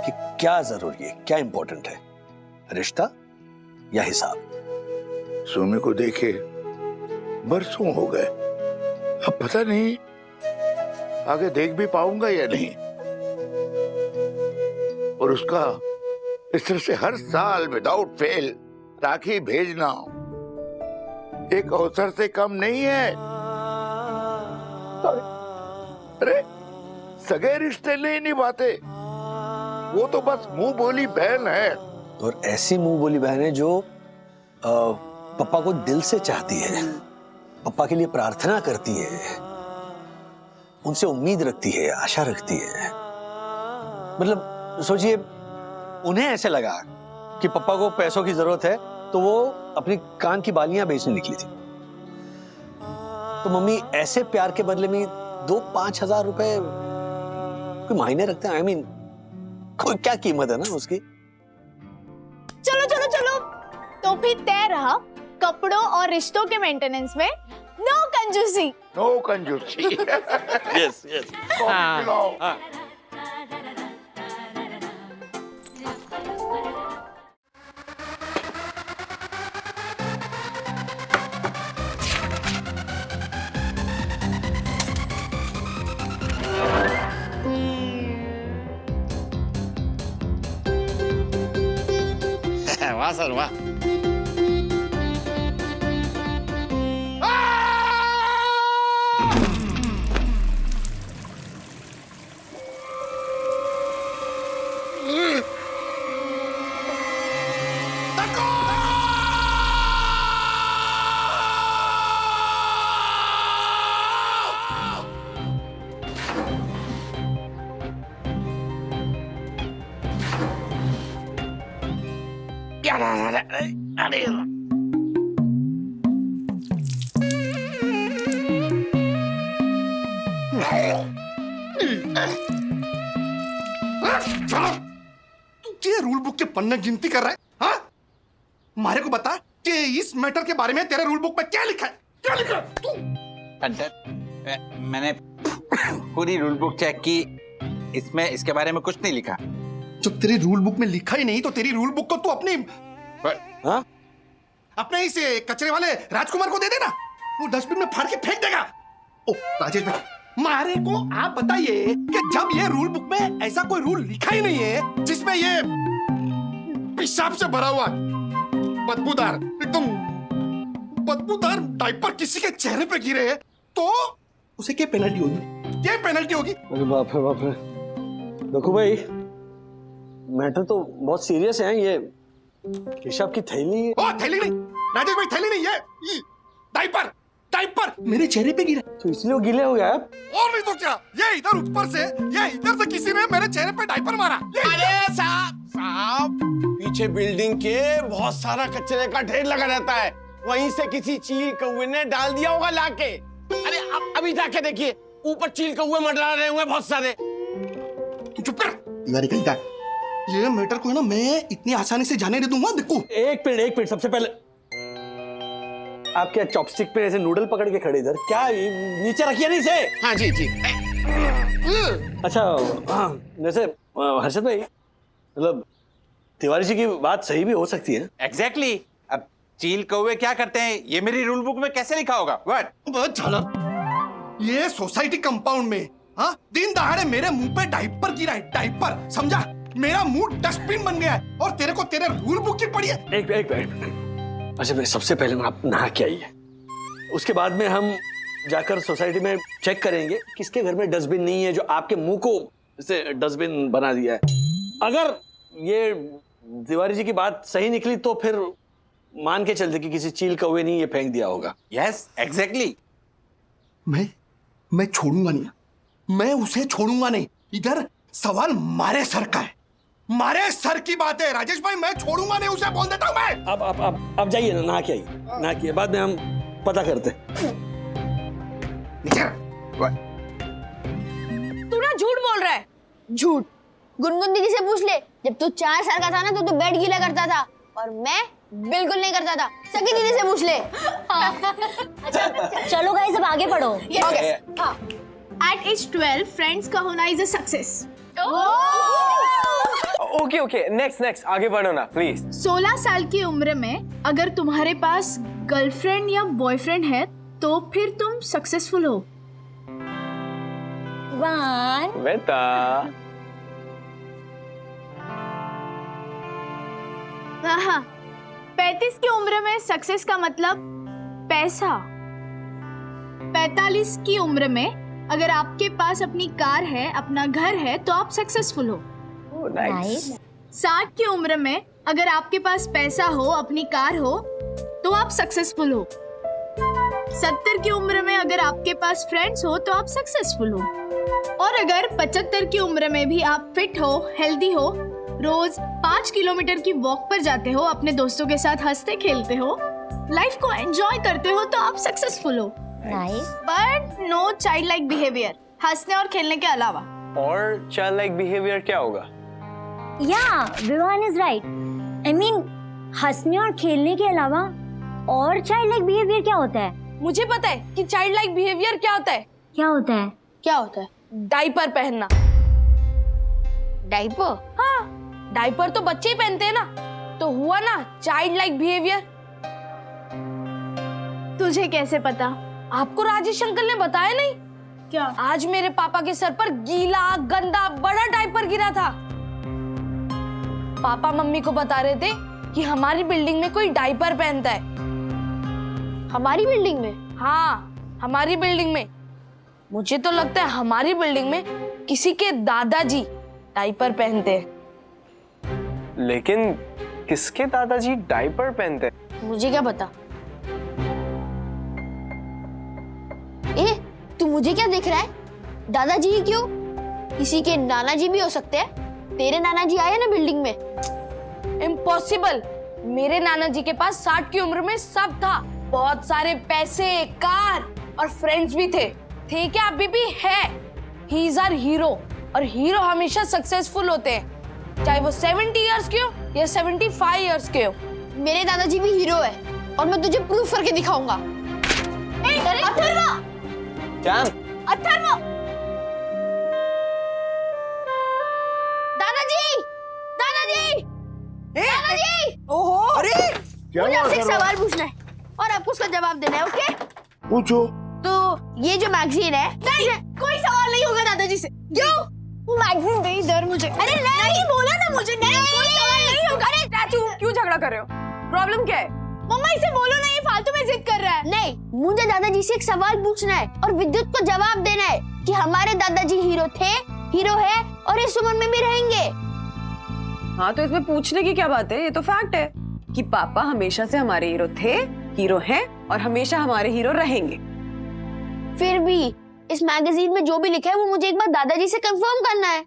[SPEAKER 1] कि क्या जरूरी है, क्या इंपॉर्टेंट है, रिश्ता या हिसाब।
[SPEAKER 3] सोमी को देखे बरसों हो गए, अब पता नहीं आगे देख भी पाऊंगा या नहीं। और उसका इस तरह से हर साल विदाउट फेल राखी भेजना एक अवसर से कम नहीं है। अरे सगे रिश्ते नहीं निभाते, वो तो बस मुंह बोली बहन है।
[SPEAKER 1] और ऐसी मुंह बोली बहन है जो पप्पा को दिल से चाहती है, पप्पा के लिए प्रार्थना करती है, उनसे उम्मीद रखती है, आशा रखती है। मतलब सोचिए, उन्हें ऐसे लगा कि पप्पा को पैसों की जरूरत है तो वो अपनी कान की बालियां बेचने निकली थी। तो मम्मी ऐसे प्यार के बदले में 2-5 हजार रुपए कोई मायने रखते हैं? आई मीन कोई क्या कीमत है ना उसकी।
[SPEAKER 5] चलो चलो चलो, तो फिर तय रहा कपड़ों और रिश्तों के मेंटेनेंस में नो कंजूसी।
[SPEAKER 3] नो कंजूसी। Yes yes.
[SPEAKER 11] वाह सर वाह।
[SPEAKER 12] ये रूल बुक के पन्ने गिनती कर रहा है? हाँ? मारे को बता कि इस मैटर के बारे में तेरे रूल बुक में क्या लिखा है? क्या लिखा है?
[SPEAKER 11] मैंने पूरी रूल बुक चेक की, इसमें इसके बारे में कुछ नहीं लिखा।
[SPEAKER 12] जब तेरी रूल बुक में लिखा ही नहीं तो तेरी रूल बुक को तू अपनी
[SPEAKER 1] हाँ?
[SPEAKER 12] अपने इस कचरे वाले राजकुमार को दे देना, वो डस्टबिन में फाड़ के फेंक देगा। ओ राजेश भाई, मारे को आप बताइए कि जब ये रूल बुक में ऐसा कोई रूल लिखा ही नहीं है जिसमें ये पेशाब से भरा हुआ बदबूदार, एकदम बदबूदार डायपर किसी के चेहरे पे गिरे तो उसे क्या पेनल्टी होगी? क्या पेनल्टी होगी?
[SPEAKER 1] अरे बाप रे बाप रे। देखो भाई, मैटर तो बहुत सीरियस है। ये पेशाब की थैली है।
[SPEAKER 12] ओ थैली नहीं राजेश भाई, थैली नहीं, ये डायपर डायपर मेरे चेहरे पे गिरा
[SPEAKER 1] तो इसलिए वो गीले हो गया है।
[SPEAKER 12] और नहीं तो क्या, ये इधर ऊपर से, ये इधर से किसी ने मेरे चेहरे पे डायपर मारा।
[SPEAKER 11] अरे साहब, पीछे बिल्डिंग के बहुत सारा कचरे का ढेर लगा रहता है, वहीं से किसी चील कौवे ने डाल दिया होगा लाके। अरे अभी जाके देखिए, ऊपर चील कौवे मंडरा रहे होंगे बहुत सारे।
[SPEAKER 12] तू चुप कर, दीवारी कहीं का। ये मैटर को है ना मैं इतनी आसानी से जाने नहीं दूंगा। देखो
[SPEAKER 1] एक मिनट, सबसे पहले आप क्या चॉपस्टिक पे ऐसे नूडल पकड़ के खड़े इधर? क्या नीचे रखिए नहीं इसे?
[SPEAKER 11] हाँ जी जी।
[SPEAKER 1] अच्छा हाँ, वैसे हर्षद भाई, मतलब तिवारी जी की बात सही भी हो सकती है।
[SPEAKER 11] एग्जैक्टली। अब चील कौवे क्या करते हैं ये मेरी रूल बुक में कैसे लिखा होगा? व्हाट?
[SPEAKER 12] बहुत झाला। ये सोसाइटी कंपाउंड में हाँ दिन दहाड़े मेरे मुंह पे डायपर गिरा है, डायपर, समझा? मेरा मुंह डस्टबिन बन गया है और तेरे को तेरे रूल बुक की पड़ी है।
[SPEAKER 1] एक मिनट। अच्छा भाई, सबसे पहले आप नहा के आइए, उसके बाद में हम जाकर सोसाइटी में चेक करेंगे किसके घर में डस्टबिन नहीं है जो आपके मुंह को इसे डस्टबिन बना दिया है। अगर ये तिवारी जी की बात सही निकली तो फिर मान के चलते कि किसी चील कौवे ने ये फेंक दिया होगा।
[SPEAKER 11] Yes exactly.
[SPEAKER 12] मैं छोड़ूंगा नहीं, मैं उसे छोड़ूंगा नहीं। इधर सवाल मारे सर का है, मारे सर की बात है राजेश भाई, मैं छोड़ूंगा नहीं उसे, बोल देता हूं मैं।
[SPEAKER 1] अब जाइए ना, नहा के आइए, नहा के बाद में हम पता करते हैं।
[SPEAKER 4] तू ना झूठ बोल रहा है।
[SPEAKER 8] झूठ? गुनगुन दीदी से पूछ ले, जब तू 4 साल का था ना तो बेड गीला करता था और मैं बिल्कुल नहीं करता था। सकी दीदी से पूछ ले।
[SPEAKER 7] चलो गाइस अब आगे बढ़ो।
[SPEAKER 5] At age 12, friends का होना is a success.
[SPEAKER 10] Okay next आगे बढ़ो ना प्लीज।
[SPEAKER 5] 16 साल की उम्र में अगर तुम्हारे पास गर्लफ्रेंड या बॉयफ्रेंड है तो फिर तुम सक्सेसफुल हो।
[SPEAKER 10] बेटा
[SPEAKER 5] हाँ, 35 की उम्र में सक्सेस का मतलब पैसा। 45 की उम्र में अगर आपके पास अपनी कार है, अपना घर है तो आप सक्सेसफुल हो।
[SPEAKER 10] नाइस।
[SPEAKER 5] 60 की उम्र में अगर आपके पास पैसा हो, अपनी कार हो तो आप सक्सेसफुल हो। 70 की उम्र में अगर आपके पास फ्रेंड्स हो तो आप सक्सेसफुल हो। और अगर 75 की उम्र में भी आप फिट हो, हेल्दी हो, रोज 5 किलोमीटर की वॉक पर जाते हो, अपने दोस्तों के साथ हंसते खेलते हो, लाइफ को एंजॉय करते हो तो आप सक्सेसफुल हो। But no child like behaviour, हंसने और खेलने के अलावा।
[SPEAKER 10] और चाइल्ड लाइक बिहेवियर क्या होगा?
[SPEAKER 7] Vivaan is right. I mean हंसने और खेलने के अलावा और चाइल्ड लाइक बिहेवियर क्या होता है?
[SPEAKER 4] मुझे पता है कि चाइल्ड लाइक बिहेवियर क्या होता है।
[SPEAKER 7] क्या होता है?
[SPEAKER 8] क्या होता है?
[SPEAKER 4] डाइपर पहनना।
[SPEAKER 8] डाइपर?
[SPEAKER 4] हाँ, डाइपर तो बच्चे ही पहनते हैं ना, तो हुआ ना चाइल्ड लाइक बिहेवियर।
[SPEAKER 5] तुझे कैसे पता?
[SPEAKER 4] आपको राजेश अंकल ने बताया नहीं
[SPEAKER 5] क्या?
[SPEAKER 4] आज मेरे पापा के सर पर गीला गंदा बड़ा डाइपर गिरा था। पापा मम्मी को बता रहे थे कि हमारी बिल्डिंग में कोई डाइपर पहनता है।
[SPEAKER 8] हमारी बिल्डिंग में?
[SPEAKER 4] हाँ, हमारी बिल्डिंग में। मुझे तो लगता है हमारी बिल्डिंग में किसी के दादाजी डाइपर पहनते हैं।
[SPEAKER 10] लेकिन किसके दादाजी डाइपर पहनते हैं?
[SPEAKER 8] मुझे क्या पता। तू मुझे क्या देख रहा है? दादाजी ही क्यों, किसी के नाना जी भी हो सकते हैं। तेरे नाना जी आए ना बिल्डिंग में।
[SPEAKER 4] इम्पॉसिबल। मेरे नाना जी के पास 60 की उम्र में सब था, बहुत सारे पैसे, कार और फ्रेंड्स भी थे क्या? अभी भी है। ही इज आवर हीरो, और हीरो हमेशा सक्सेसफुल होते हैं, चाहे वो 70 इयर्स के हो या 75 इयर्स के हो।
[SPEAKER 8] मेरे दादाजी भी हीरो है और मैं तुझे प्रूफ करके दिखाऊंगा। अथर्व! अथर्व! दादाजी! दादाजी! दादाजी!
[SPEAKER 2] ओहो, अरे
[SPEAKER 3] क्या
[SPEAKER 8] मुझे
[SPEAKER 3] हुआ
[SPEAKER 8] आपसे एक
[SPEAKER 3] अथर्व?
[SPEAKER 8] सवाल पूछना है और आपको उसका जवाब देना है, ओके?
[SPEAKER 3] पूछो।
[SPEAKER 8] तो ये जो मैगजीन है, नहीं कोई सवाल नहीं होगा दादाजी से। क्यों? वो मैगजीन दे इधर मुझे। अरे नहीं बोला ना मुझे, नहीं कोई सवाल नहीं होगा। अरे
[SPEAKER 4] चाचू क्यों झगड़ा कर रहे हो? प्रॉब्लम क्या है?
[SPEAKER 8] मम्मा इसे बोलो ना, ये फालतू में जिद कर रहा है। नहीं, मुझे दादाजी से एक सवाल पूछना है और विद्युत को जवाब देना है कि हमारे दादाजी हीरो थे, हीरो है और इस उम्र में भी रहेंगे।
[SPEAKER 6] हाँ, तो इसमें पूछने की क्या बात है? ये तो फैक्ट है कि पापा हमेशा से हमारे हीरो थे, हीरो हैं और हमेशा हमारे हीरो रहेंगे।
[SPEAKER 8] फिर भी इस मैगजीन में जो भी लिखा है वो मुझे एक बार दादाजी से कंफर्म करना है।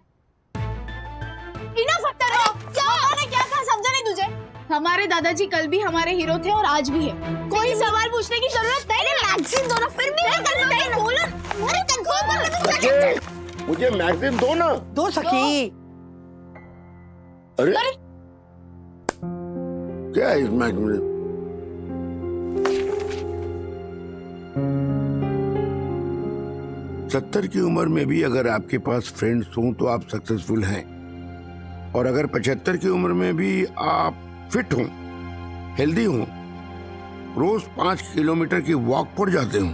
[SPEAKER 8] इनफ अथर्व, क्या कहा समझा नहीं तुझे?
[SPEAKER 5] हमारे दादाजी कल भी हमारे हीरो थे और आज भी है।
[SPEAKER 8] कोई सवाल पूछने की जरूरत नहीं। मैगजीन दो ना, फिर भी नहीं बोलो। अरे कंफर्म कर,
[SPEAKER 3] मुझे मैगजीन दो ना।
[SPEAKER 2] दो सखी।
[SPEAKER 3] अरे क्या है इस मैगजीन में? सत्तर की उम्र में भी अगर आपके पास फ्रेंड्स हों तो आप सक्सेसफुल हैं, और अगर 75 की उम्र में भी आप फिट हों, हेल्दी हों, रोज 5 किलोमीटर की वॉक पर जाते हों,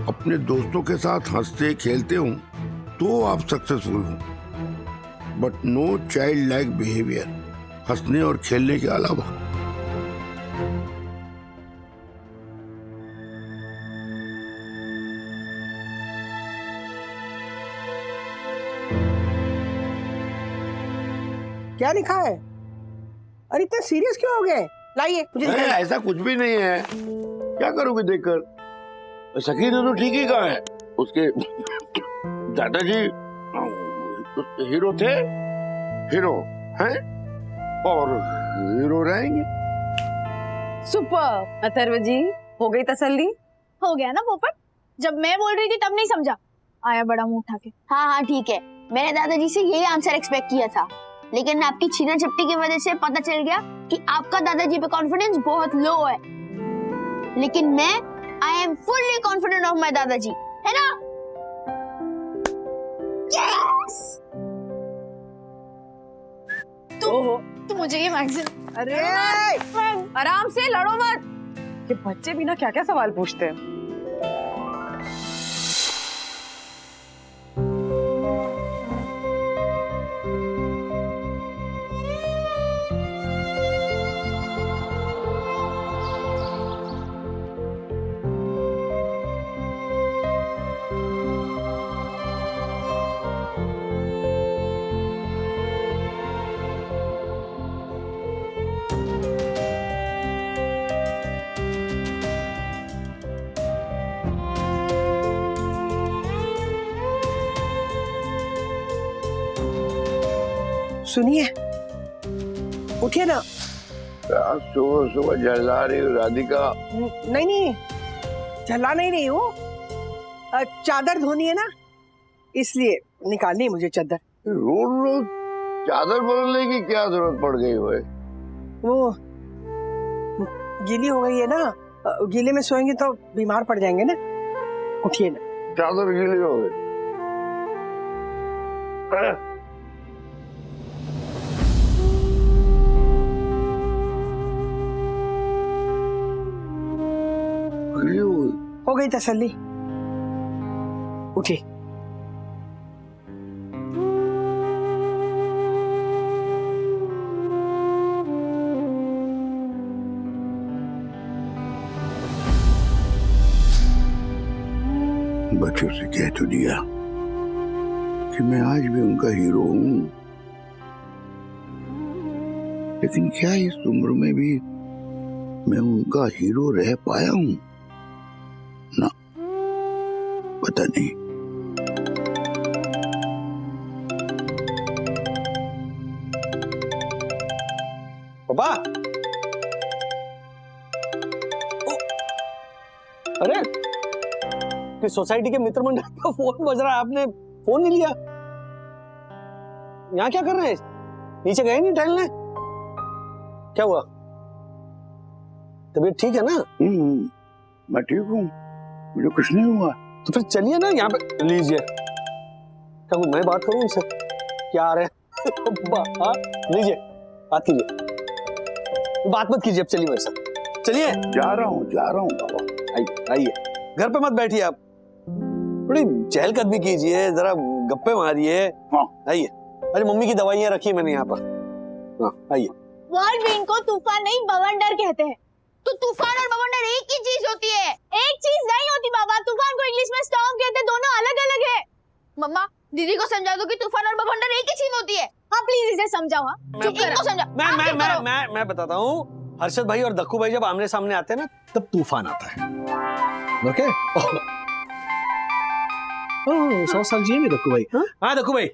[SPEAKER 3] अपने दोस्तों के साथ हंसते खेलते हों, तो आप सक्सेसफुल हों। But no child like behaviour, हंसने और खेलने के अलावा।
[SPEAKER 2] क्या लिखा है? अरे इतने सीरियस क्यों हो गए? लाइए मुझे
[SPEAKER 3] नहीं,
[SPEAKER 2] दिखाइए।
[SPEAKER 3] ऐसा कुछ भी नहीं है। क्या करोगे देखकर? सखी ने तो ठीक ही कहा है। उसके दादाजी हीरो थे, हीरो हैं और हीरो रहेंगे।
[SPEAKER 4] सुपर। अथर्व जी, हो गई तसल्ली?
[SPEAKER 5] हो गया ना पोपट, जब मैं बोल रही थी तब नहीं समझा, आया बड़ा मुंह उठा के।
[SPEAKER 8] हाँ हाँ ठीक है, मैंने दादाजी से यही आंसर एक्सपेक्ट किया था, लेकिन आपकी छीना झपटी की वजह से पता चल गया कि आपका दादाजी पे कॉन्फिडेंस बहुत लो है। लेकिन मैं I am fully confident of my दादाजी, है ना? यस!
[SPEAKER 5] तो मुझे ये मैगजीन।
[SPEAKER 2] अरे
[SPEAKER 4] आराम से, लड़ो मत। ये बच्चे भी ना क्या क्या सवाल पूछते हैं।
[SPEAKER 2] सुनिए, उठिए ना।
[SPEAKER 3] सुबह सुबह जला रही हो राधिका।
[SPEAKER 2] नहीं नहीं, जला नहीं रही हूँ, चादर धोनी है ना, इसलिए निकालनी है मुझे चादर।
[SPEAKER 3] रोज रोज चादर बदलने की क्या जरूरत पड़ गई है?
[SPEAKER 2] वो गीली हो गई है ना, गीले में सोएंगे तो बीमार पड़ जाएंगे ना। उठिए ना।
[SPEAKER 3] चादर गीली हो गई।
[SPEAKER 2] हो गई तसल्ली, उठिए।
[SPEAKER 3] बच्चों से कह तो दिया कि मैं आज भी उनका हीरो हूं, लेकिन क्या इस उम्र में भी मैं उनका हीरो रह पाया हूं? ना, पता नहीं।
[SPEAKER 1] पापा, अरे कि सोसाइटी के मित्र मंडल का फोन बज रहा है, आपने फोन नहीं लिया? यहाँ क्या कर रहे हैं? नीचे गए नहीं टहलने? क्या हुआ? तबीयत ठीक है ना?
[SPEAKER 3] मैं ठीक हूँ, मुझे कुछ नहीं हुआ।
[SPEAKER 1] तो फिर चलिए ना, यहाँ पे लीजिए। क्या मैं बात करूँ उनसे? क्या आ रहे हैं? लीजिए, बात कीजिए। बात मत कीजिए, अब चलिए मेरे साथ। चलिए।
[SPEAKER 3] जा रहा हूँ बाबा।
[SPEAKER 1] आइए आइए, घर पे मत बैठिए आप, थोड़ी चहलकदमी कीजिए, जरा गप्पे मारिए।
[SPEAKER 3] हाँ
[SPEAKER 1] आइए। अरे मम्मी की दवाइयाँ रखी मैंने यहाँ पर। हाँ आइए।
[SPEAKER 5] वर्ल्ड को तूफान नहीं बवंडर कहते हैं।
[SPEAKER 8] तो तूफान और बवंडर एक ही चीज होती है?
[SPEAKER 5] एक चीज नहीं होती बाबा, तूफान को इंग्लिश में स्टॉर्म कहते हैं, दोनों अलग अलग है।
[SPEAKER 8] मम्मा दीदी को समझा दो कि तूफान और बवंडर एक ही चीज होती है।
[SPEAKER 5] हाँ प्लीज इसे समझाओ। हाँ
[SPEAKER 8] इनको समझा।
[SPEAKER 1] मैं बताता हूँ। हर्षद भाई और दक्कू भाई जब आमने सामने आते हैं ना, तब तूफान आता है। ओके? 100 साल जिएंगे दक्कू भाई। हाँ दक्कू भाई।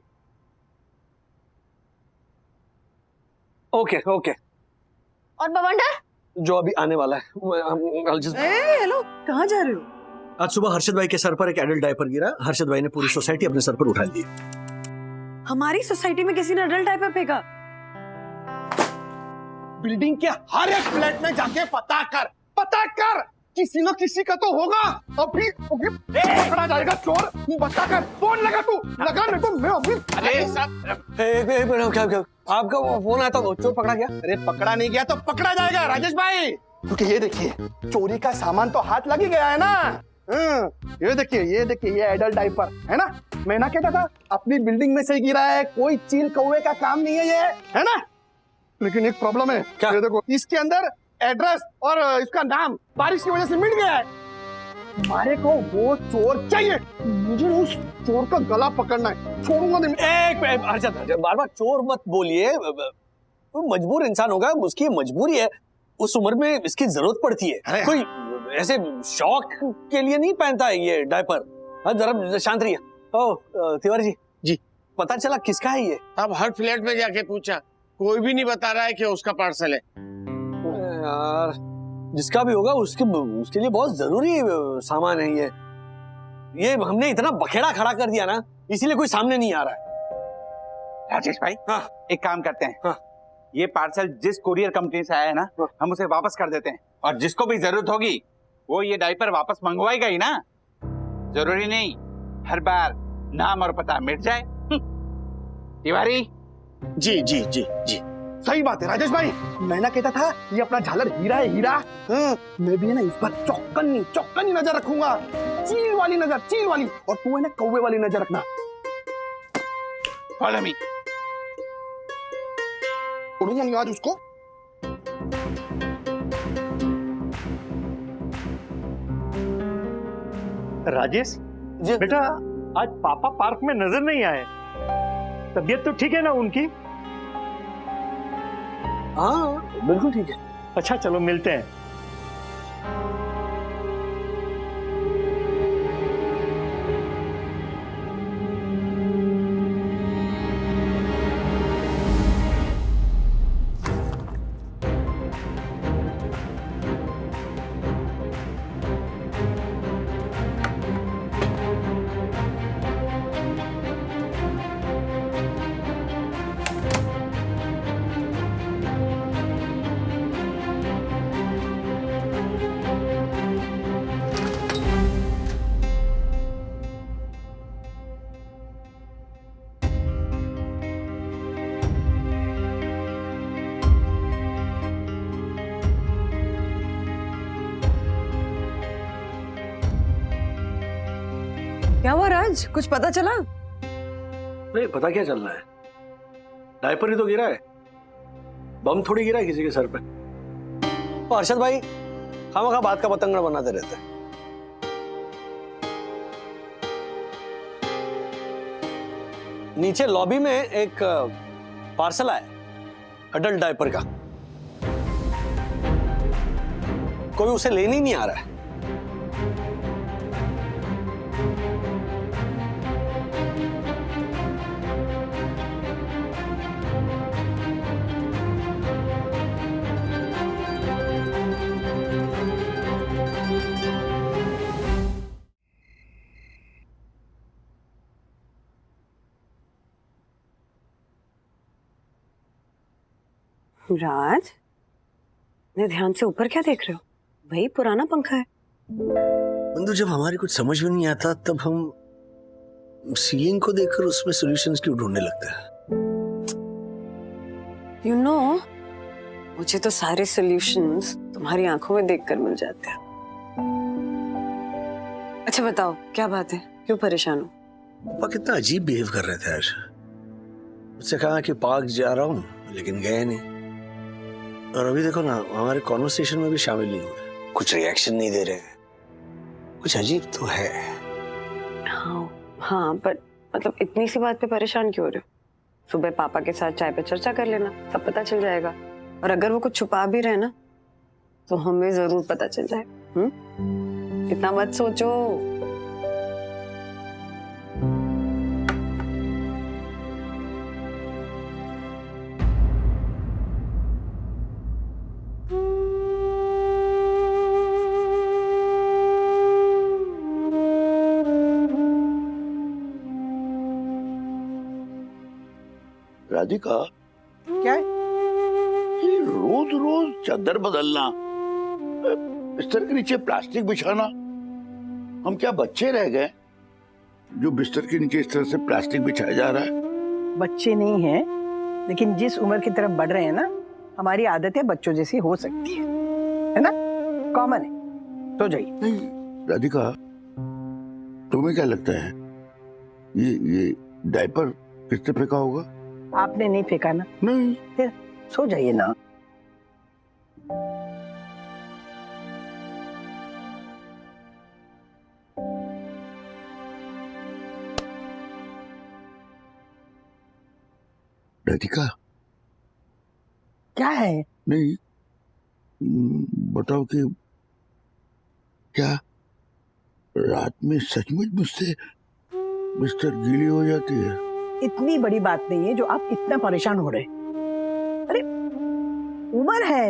[SPEAKER 1] Okay okay.
[SPEAKER 8] और बवंडर?
[SPEAKER 1] जो अभी आने वाला है।
[SPEAKER 2] हेलो, कहाँ जा रहे हो?
[SPEAKER 1] आज सुबह हर्षद भाई के सर पर एक एडल्ट डायपर गिरा। हर्षद भाई ने पूरी सोसाइटी अपने सर पर उठा ली।
[SPEAKER 4] हमारी सोसाइटी में किसी ने एडल्ट डायपर फेंका?
[SPEAKER 12] बिल्डिंग के हर एक फ्लैट में जाके पता कर, किसी न किसी का तो होगा। अभी पकड़ा जाएगा चोर, बता कर। फोन लगा, तू लगा, नहीं तो मैं अभी।
[SPEAKER 11] अरे सब
[SPEAKER 1] एक मिनट, क्या आपका फोन आया था, चोर पकड़ा गया?
[SPEAKER 12] अरे पकड़ा नहीं गया तो पकड़ा जाएगा राजेश भाई, क्योंकि ये देखिए चोरी का सामान तो हाथ लग ही गया है ना। ये देखिए ये एडल्ट डायपर है ना। मैं ना कहता था अपनी बिल्डिंग में से गिरा है, कोई चील कौवे का काम नहीं है ये, है ना। लेकिन एक प्रॉब्लम है।
[SPEAKER 1] क्या?
[SPEAKER 12] ये देखो, इसके अंदर एड्रेस और इसका नाम बारिश की वजह से मिट गया है। मारे को वो चोर चाहिए, मुझे उस चोर का गला पकड़ना है, छोड़ूंगा नहीं।
[SPEAKER 1] एक अर्षद, बार बार चोर मत बोलिए। वो मजबूर इंसान होगा, उसकी मजबूरी है, उस उम्र में इसकी जरूरत पड़ती है। कोई ऐसे शौक के लिए नहीं पहनता है ये डायपर। जरा शांत रहिए। तिवारी जी, पता चला किसका है ये?
[SPEAKER 11] अब हर फ्लैट में जाके पूछा, कोई भी नहीं बता रहा है कि उसका पार्सल है।
[SPEAKER 1] यार जिसका भी होगा उसके लिए बहुत जरूरी सामान है ये हमने इतना बखेड़ा खड़ा कर दिया ना, इसीलिए कोई सामने नहीं आ रहा है।
[SPEAKER 13] राजेश भाई,
[SPEAKER 1] हाँ
[SPEAKER 13] एक काम करते हैं,
[SPEAKER 1] हाँ
[SPEAKER 13] ये पार्सल जिस कुरियर कंपनी से आया है ना, हम उसे वापस कर देते हैं, और जिसको भी जरूरत होगी वो ये डायपर वापस मंगवाएगा ही ना। जरूरी नहीं हर बार नाम और पता मिट जाए। तिवारी
[SPEAKER 11] जी जी जी जी,
[SPEAKER 12] सही बात है राजेश भाई, मैं ना कहता था ये अपना झालर हीरा है, हीरा। मैं भी है ना इस पर चौकन्नी नजर रखूंगा, चील वाली नजर, चील वाली, और तू है ना कौवे वाली नजर रखना।
[SPEAKER 13] Follow me.
[SPEAKER 12] उड़ूंगा नहीं आज उसको।
[SPEAKER 14] राजेश
[SPEAKER 1] जी
[SPEAKER 14] बेटा, आज पापा पार्क में नजर नहीं आए, तबीयत तो ठीक है ना उनकी?
[SPEAKER 1] हाँ बिल्कुल ठीक है।
[SPEAKER 14] अच्छा चलो मिलते हैं।
[SPEAKER 4] क्या हुआ राज, कुछ पता चला?
[SPEAKER 1] नहीं पता क्या चल रहा है, डायपर ही तो गिरा है, बम थोड़ी गिरा है किसी के सर पे। अर्षद भाई खामखा बात का पतंगड़ बनाते रहते हैं। नीचे लॉबी में एक पार्सल आया अडल्ट डायपर का, कोई उसे लेने ही नहीं आ रहा है।
[SPEAKER 4] राज, इतने ध्यान से ऊपर क्या देख रहे हो? वही पुराना पंखा है।
[SPEAKER 1] बंधु, जब हमारी कुछ समझ में नहीं आता तब हम सीलिंग को देखकर उसमें सॉल्यूशंस क्यों ढूंढने लगते हैं?
[SPEAKER 4] You know, मुझे तो सारे सॉल्यूशंस तुम्हारी आंखों में देखकर मिल जाते हैं। अच्छा बताओ क्या बात है, क्यों परेशान हो?
[SPEAKER 1] पापा कितना अजीब बिहेव कर रहे थे आज। मुझसे कहा कि पार्क जा रहा हूँ लेकिन गए नहीं, और अभी देखो ना हमारे कॉन्वर्सेशन में भी शामिल नहीं हुए, कुछ रिएक्शन नहीं दे रहे, कुछ अजीब तो है।
[SPEAKER 4] हाँ बट मतलब इतनी सी बात पे परेशान क्यों हो रहे हो? सुबह पापा के साथ चाय पे चर्चा कर लेना, सब पता चल जाएगा। और अगर वो कुछ छुपा भी रहे ना तो हमें जरूर पता चल जाएगा। इतना मत सोचो।
[SPEAKER 3] राधिका,
[SPEAKER 2] क्या है?
[SPEAKER 3] ये रोज रोज चादर बदलना, बिस्तर के नीचे प्लास्टिक बिछाना, हम क्या बच्चे रह गए जो बिस्तर के नीचे इस तरह से प्लास्टिक बिछाया जा रहा है?
[SPEAKER 2] बच्चे नहीं हैं, लेकिन जिस उम्र की तरफ बढ़ रहे हैं ना, हमारी आदतें बच्चों जैसी हो सकती है ना? कॉमन है, तो जाइए।
[SPEAKER 3] नहीं राधिका, तुम्हें क्या लगता है ये डायपर किसने फेंका होगा?
[SPEAKER 2] आपने नहीं फेंका ना?
[SPEAKER 3] नहीं।
[SPEAKER 2] फिर सो जाइए ना।
[SPEAKER 3] राधिका
[SPEAKER 2] क्या है?
[SPEAKER 3] नहीं, बताओ कि क्या रात में सचमुच मुझसे बिस्तर गीली हो जाती है?
[SPEAKER 2] इतनी बड़ी बात नहीं है जो आप इतना परेशान हो रहे। अरे उम्र है,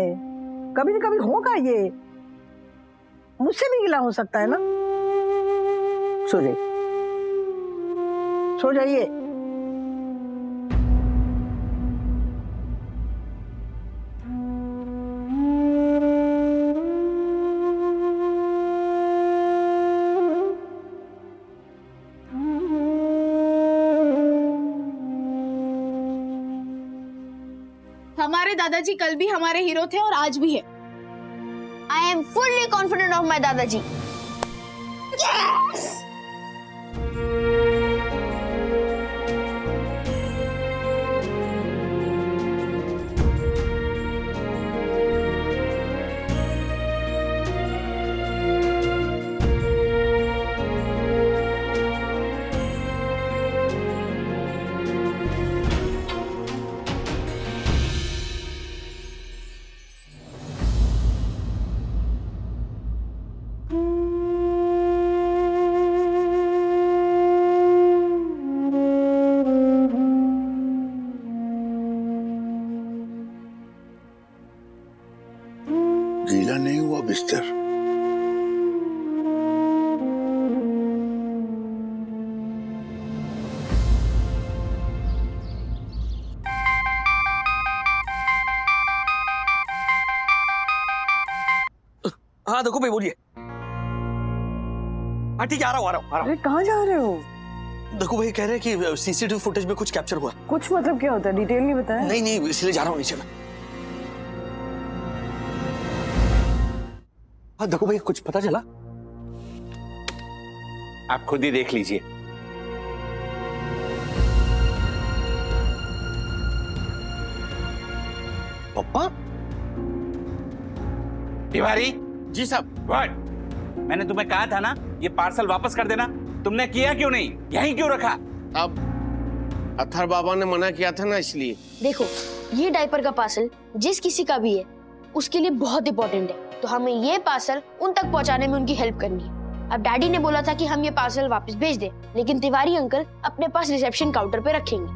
[SPEAKER 2] कभी न कभी होगा ये, मुझसे भी गिला हो सकता है ना। सो जाइए, सो जाइए।
[SPEAKER 5] हमारे दादाजी कल भी हमारे हीरो थे और आज भी है।
[SPEAKER 8] I am fully confident of my दादाजी।
[SPEAKER 3] गीला नहीं हुआ बिस्तर?
[SPEAKER 1] हाँ देखो भाई, बोलिए। हाँ ठीक है, आ रहा हूँ।
[SPEAKER 2] अरे कहाँ जा रहे हो?
[SPEAKER 1] देखो भाई, कह रहे हैं कि सीसीटीवी फुटेज में कुछ कैप्चर हुआ।
[SPEAKER 2] कुछ मतलब क्या होता है, डिटेल नहीं बताया?
[SPEAKER 1] नहीं, इसलिए जा रहा हूँ नीचे में। हाँ देखो भाई, कुछ पता चला?
[SPEAKER 13] आप खुद ही देख लीजिए।
[SPEAKER 1] पप्पा?
[SPEAKER 13] तिवारी
[SPEAKER 11] जी साहब।
[SPEAKER 13] व्हाट? मैंने तुम्हें कहा था ना ये पार्सल वापस कर देना, तुमने किया क्यों नहीं? यहीं क्यों रखा?
[SPEAKER 11] अब अथर बाबा ने मना किया था ना, इसलिए।
[SPEAKER 8] देखो, ये डायपर का पार्सल जिस किसी का भी है उसके लिए बहुत इंपॉर्टेंट है, तो हमें ये पार्सल उन तक पहुंचाने में उनकी हेल्प करनी है। अब डैडी ने बोला था कि हम ये पार्सल वापस भेज दें, लेकिन तिवारी अंकल अपने पास रिसेप्शन काउंटर पे रखेंगे।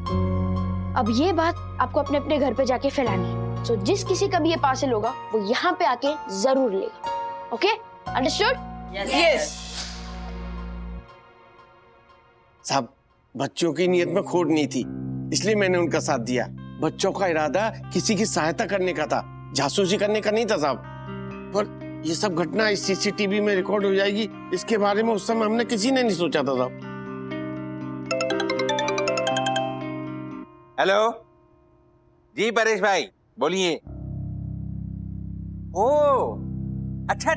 [SPEAKER 8] अब ये बात आपको अपने अपने घर पे जाके फैलानी है, तो जिस किसी का भी ये पार्सल होगा वो यहाँ पे आके जरूर लेगा। Okay, understood?
[SPEAKER 4] यस।
[SPEAKER 11] साहब, बच्चों की नीयत में खोट नहीं थी, इसलिए मैंने उनका साथ दिया। बच्चों का इरादा किसी की सहायता करने का था, जासूसी करने का नहीं था साहब। पर ये सब घटना इस सीसीटीवी में रिकॉर्ड हो जाएगी, इसके बारे में उस समय हमने किसी ने नहीं सोचा था साहब।
[SPEAKER 13] हेलो जी परेश भाई, बोलिए। ओ अच्छा,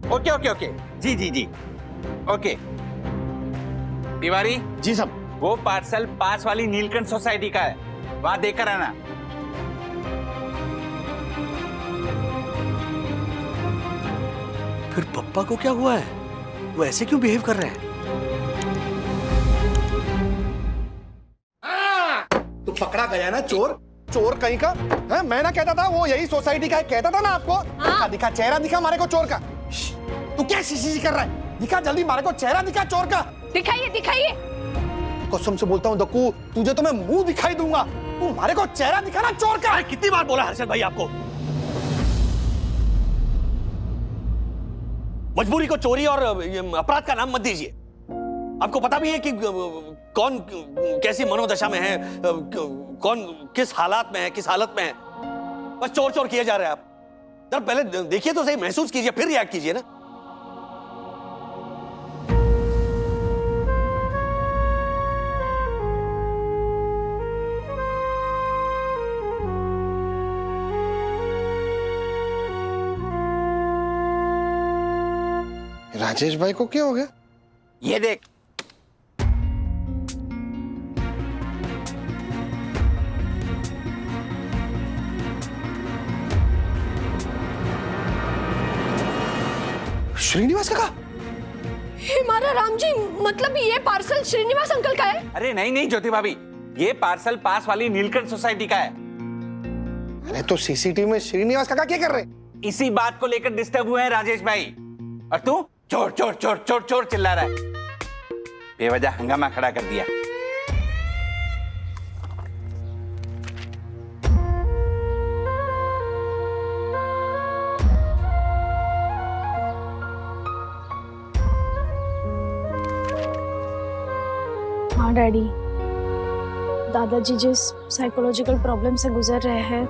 [SPEAKER 13] ओके, जी, ओके। तिवारी
[SPEAKER 11] जी साहब।
[SPEAKER 13] वो पार्सल पास वाली नीलकंठ सोसाइटी का है, वहां देकर आना।
[SPEAKER 1] फिर पप्पा को क्या हुआ है? वो ऐसे क्यों बिहेव कर रहे हैं?
[SPEAKER 12] तो पकड़ा गया ना चोर कहीं का है? मैं ना कहता था वो यही सोसाइटी का है, कहता था ना आपको। दिखा चेहरा, दिखा मारे को चोर का। तू क्या शी कर रहा है? दिखा जल्दी, मारे को चेहरा दिखा चोर का।
[SPEAKER 7] दिखाइए।
[SPEAKER 12] कसम से बोलता हूँ दक्कू, तुझे तो मैं मुंह दिखाई दूंगा। तू मारे को चेहरा दिखा ना चोर का।
[SPEAKER 1] कितनी बार बोला हर्षद भाई आपको? मजबूरी को चोरी और अपराध का नाम मत दीजिए। आपको पता भी है कि कौन कैसी मनोदशा में है, कौन किस हालात में है, किस हालत में है। बस चोर किए जा रहे हैं आप। जरा पहले देखिए तो सही, महसूस कीजिए, फिर रिएक्ट कीजिए ना।
[SPEAKER 11] राजेश भाई को क्या हो गया?
[SPEAKER 13] ये देख।
[SPEAKER 12] श्रीनिवास का?
[SPEAKER 7] हे मारा राम जी, मतलब ये पार्सल श्रीनिवास अंकल का है?
[SPEAKER 13] अरे नहीं ज्योति भाभी, ये पार्सल पास वाली नीलकंठ सोसाइटी का है।
[SPEAKER 12] अरे तो सीसीटीवी में श्रीनिवास काका क्या कर रहे?
[SPEAKER 13] इसी बात को लेकर डिस्टर्ब हुए हैं राजेश भाई। और तू चोर चोर चोर चोर चोर चिल्ला रहा है, बेवजह हंगामा खड़ा कर दिया।
[SPEAKER 5] हाँ डैडी, दादाजी जिस साइकोलॉजिकल प्रॉब्लम से गुजर रहे हैं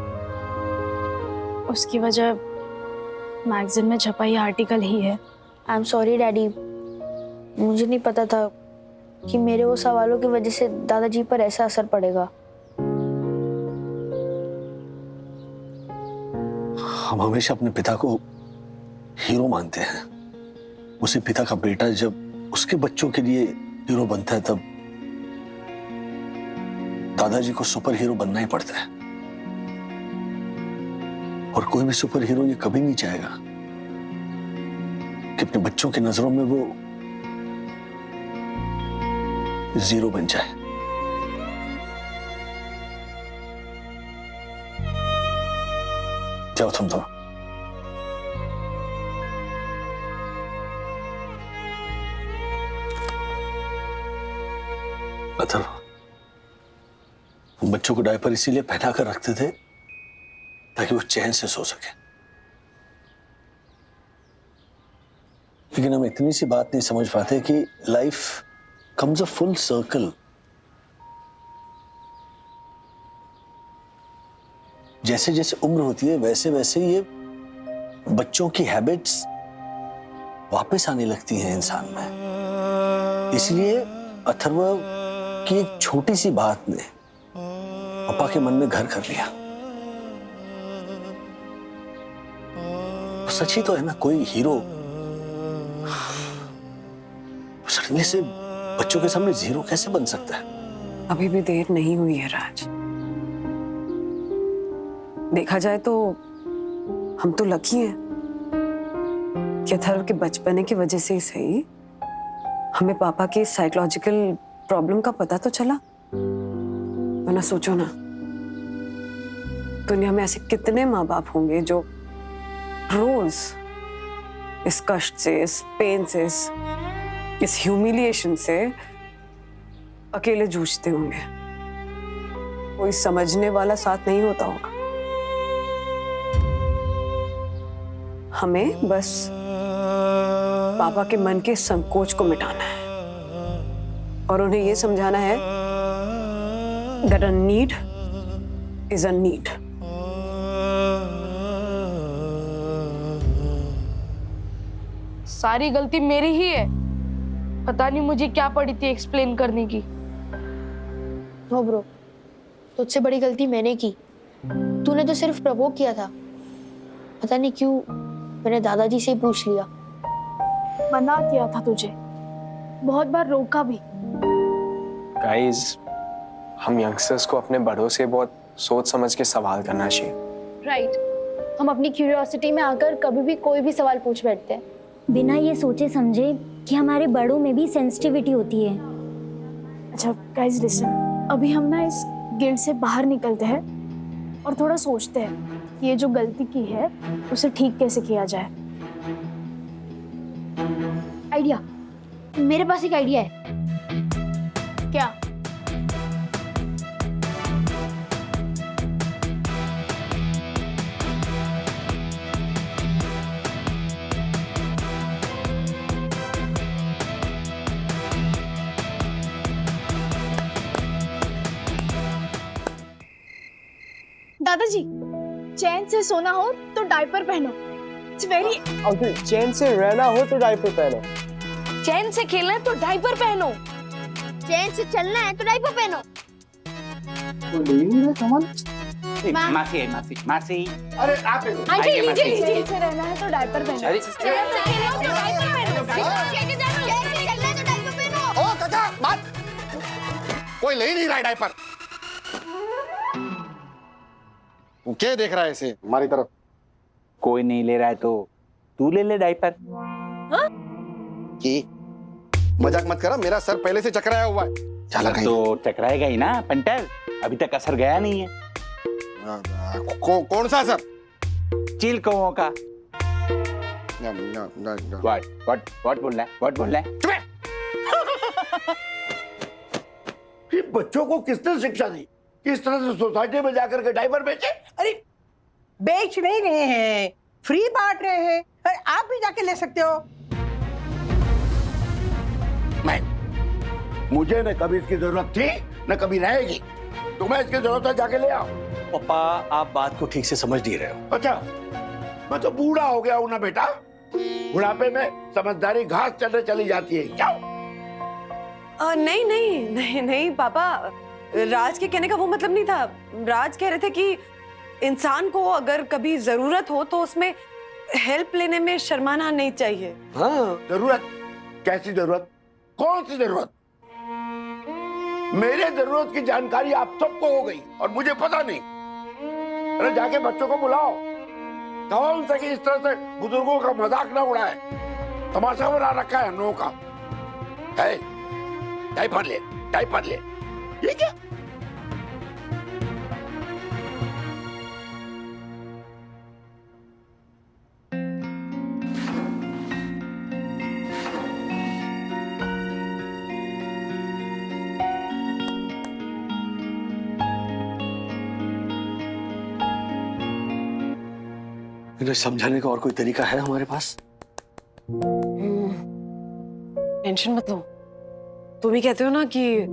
[SPEAKER 5] उसकी वजह मैगजीन में छपा ये आर्टिकल ही है।
[SPEAKER 8] आई एम सॉरी डैडी, मुझे नहीं पता था कि मेरे वो सवालों की वजह से दादाजी पर ऐसा असर पड़ेगा।
[SPEAKER 1] हम हमेशा अपने पिता को हीरो मानते हैं। उसी पिता का बेटा जब उसके बच्चों के लिए हीरो बनता है तब दादाजी को सुपर हीरो बनना ही पड़ता है। और कोई भी सुपर हीरो ये कभी नहीं चाहेगा कि अपने बच्चों की नजरों में वो जीरो बन जाए। जाओ तुम तो। अथर्व, बच्चों को डायपर इसीलिए पहना कर रखते थे ताकि वो चैन से सो सके। लेकिन हम इतनी सी बात नहीं समझ पाते कि life comes a full circle. जैसे जैसे उम्र होती है वैसे वैसे ये बच्चों की हैबिट्स वापस आने लगती हैं इंसान में। इसलिए अथर्व की एक छोटी सी बात ने पापा के मन में घर कर लिया। सच ही तो है ना, कोई हीरो सडनली से बच्चों के सामने जीरो कैसे बन सकता है?
[SPEAKER 4] अभी भी देर नहीं हुई है राज। देखा जाए तो हम तो लकी हैं कि अथर्व के बचपने की वजह से ही सही हमें पापा की साइकोलॉजिकल प्रॉब्लम का पता तो चला। वरना सोचो ना, दुनिया में ऐसे कितने माँ बाप होंगे जो रोज इस कष्ट से, इस पेन से, इस ह्यूमिलिएशन से अकेले जूझते होंगे। कोई समझने वाला साथ नहीं होता होगा। हमें बस पापा के मन के संकोच को मिटाना है और उन्हें यह समझाना है that a need is a need.
[SPEAKER 5] सारी गलती मेरी ही है। पता नहीं मुझे क्या पड़ी थी एक्सप्लेन करने की।
[SPEAKER 8] नो ब्रो, तुझसे बड़ी गलती मैंने की। तूने तो सिर्फ प्रवोक किया था। पता नहीं क्यों मैंने दादाजी से ही पूछ लिया।
[SPEAKER 5] मना किया था तुझे, बहुत बार रोका भी।
[SPEAKER 15] गाइस, हम यंगस्टर्स को अपने बड़ों से बहुत सोच समझ के सवाल करना चाहिए।
[SPEAKER 5] राइट, हम अपनी क्यूरियोसिटी में आकर कभी भी कोई भी सवाल पूछ बैठते हैं
[SPEAKER 16] बिना ये सोचे समझे कि हमारे बड़ों में भी सेंसिटिविटी होती है।
[SPEAKER 5] अच्छा गाइस लिसन, अभी हम ना इस गिल्ट से बाहर निकलते हैं और थोड़ा सोचते हैं कि ये जो गलती की है उसे ठीक कैसे किया जाए।
[SPEAKER 8] आइडिया, मेरे पास एक आइडिया है।
[SPEAKER 5] क्या? दादाजी, चैन से सोना हो तो डायपर पहनो। इट्स वेरी
[SPEAKER 14] अंकल, चैन से रहना हो तो डायपर पहनो।
[SPEAKER 5] चैन से खेलना है तो डायपर पहनो।
[SPEAKER 8] चैन से चलना है तो डायपर पहनो।
[SPEAKER 13] मासी है, मासी मासी।
[SPEAKER 12] अरे आप
[SPEAKER 5] आंटी लीजिए लीजिए। चैन से रहना है तो डायपर पहनो। चैन से खेलना है तो डायपर पहनो।
[SPEAKER 12] ओ काका, बात कोई ले नहीं रहा है डायपर। वो क्या देख रहा है ऐसे हमारी तरफ?
[SPEAKER 13] कोई नहीं ले रहा है तो तू ले ले डायपर।
[SPEAKER 12] की मजाक मत करा, मेरा सर पहले से चकराया हुआ है।
[SPEAKER 3] चला
[SPEAKER 13] तो टकराएगा ही ना पंटर, अभी तक असर गया नहीं है।
[SPEAKER 12] कौन सा सर?
[SPEAKER 13] चील कौओं का। व्हाट बोल रहा है?
[SPEAKER 3] ये बच्चों को किसने शिक्षा दी? किस तरह से सोसाइटी में जाकर के डायपर बेचे?
[SPEAKER 2] अरे बेच नहीं रहे हैं, फ्री बांट रहे हैं। अरे आप भी जाके ले सकते हो।
[SPEAKER 3] मुझे न कभी इसकी जरूरत थी न कभी रहेगी। तुम्हें इसकी जरूरत है, जाके ले आओ।
[SPEAKER 1] पापा आप बात को ठीक से समझ नहीं रहे हो।
[SPEAKER 3] अच्छा, मैं तो बूढ़ा हो गया हूं ना बेटा। बुढ़ापे में समझदारी घास चढ़ने चली जाती है क्या?
[SPEAKER 4] नहीं पापा, राज के कहने का वो मतलब नहीं था। राज कह रहे थे कि इंसान को अगर कभी जरूरत हो तो उसमें हेल्प लेने में शर्माना नहीं चाहिए।
[SPEAKER 3] हाँ, जरूरत? कैसी जरूरत? कौन सी जरूरत? मेरे जरूरत की जानकारी आप सबको हो गई और मुझे पता नहीं। अरे जाके बच्चों को बुलाओ, कहो उनसे कि इस तरह से बुजुर्गों का मजाक ना उड़ाए। तमाशा बना रखा है हम लोगों का। डायपर ले, ये क्या?
[SPEAKER 1] इन्हें समझाने का और कोई तरीका है हमारे पास?
[SPEAKER 4] टेंशन मत लो। तुम ही कहते हो ना कि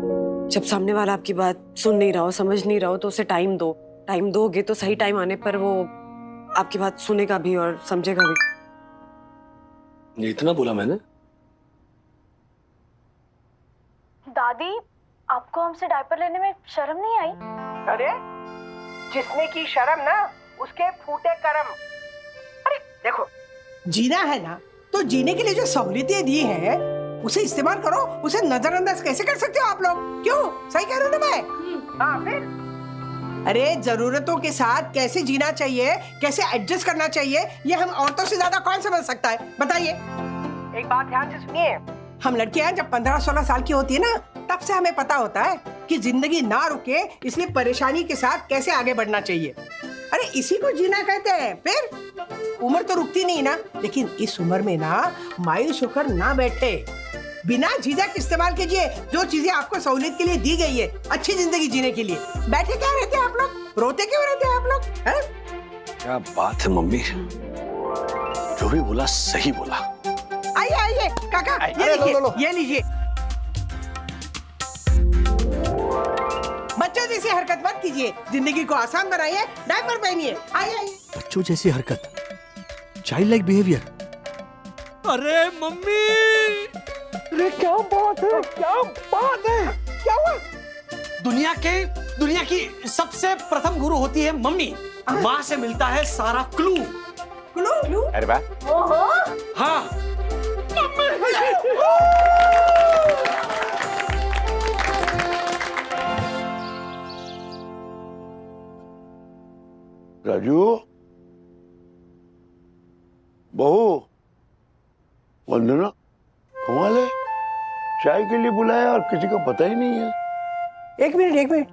[SPEAKER 4] जब सामने वाला आपकी बात सुन नहीं रहा हो, समझ नहीं रहा हो, तो उसे टाइम दो। टाइम दोगे तो सही टाइम आने पर वो आपकी बात सुनेगा भी और समझेगा भी।
[SPEAKER 1] ये इतना बोला मैंने?
[SPEAKER 5] दादी, आपको हमसे डायपर लेने में शर्म नहीं आई?
[SPEAKER 2] अरे जिसने की शर्म ना उसके फूटे कर्म। अरे देखो, जीना है ना तो जीने के लिए जो सहूलियतें दी हैं उसे इस्तेमाल करो। उसे नजरअंदाज कैसे कर सकते हो आप लोग? क्यों? सही कह रहा हूं ना मैं? हाँ फिर? अरे जरूरतों के साथ कैसे जीना चाहिए, कैसे एडजस्ट करना चाहिए, ये हम औरतों से ज्यादा कौन समझ सकता है? बताइए। एक बात ध्यान से सुनिए, हम लड़कियां जब 15-16 साल की होती है ना, तब से हमें पता होता है कि जिंदगी ना रुके, इसलिए परेशानी के साथ कैसे आगे बढ़ना चाहिए। अरे इसी को जीना कहते हैं। फिर उम्र तो रुकती नहीं ना, लेकिन इस उम्र में ना मायूस होकर ना बैठे, बिना झिझक इस्तेमाल कीजिए जो चीजें आपको सहूलियत के लिए दी गई है अच्छी जिंदगी जीने के लिए। बैठे क्या रहते हैं आप लोग? रोते क्यों रहते हैं आप लोग?
[SPEAKER 1] क्या बात है मम्मी, जो भी बोला सही बोला।
[SPEAKER 2] आइए आइए काका, ये लीजिए। बच्चों जैसी हरकत मत कीजिए, जिंदगी को आसान बनाइए, डायपर पहनिए। आइए आइए।
[SPEAKER 1] बच्चों जैसी हरकत, चाइल्ड लाइक बिहेवियर। अरे मम्मी,
[SPEAKER 2] अरे क्या बात है, क्या बात है, क्या हुआ?
[SPEAKER 1] दुनिया की सबसे प्रथम गुरु होती है मम्मी। माँ से मिलता है सारा क्लू।
[SPEAKER 2] क्लू?
[SPEAKER 13] अरे वाह।
[SPEAKER 2] ओहो।
[SPEAKER 1] हाँ।
[SPEAKER 3] राजू, बहू, वंदना, कमाल है, चाय के लिए बुलाया और किसी को पता ही नहीं है।
[SPEAKER 2] एक मिनट,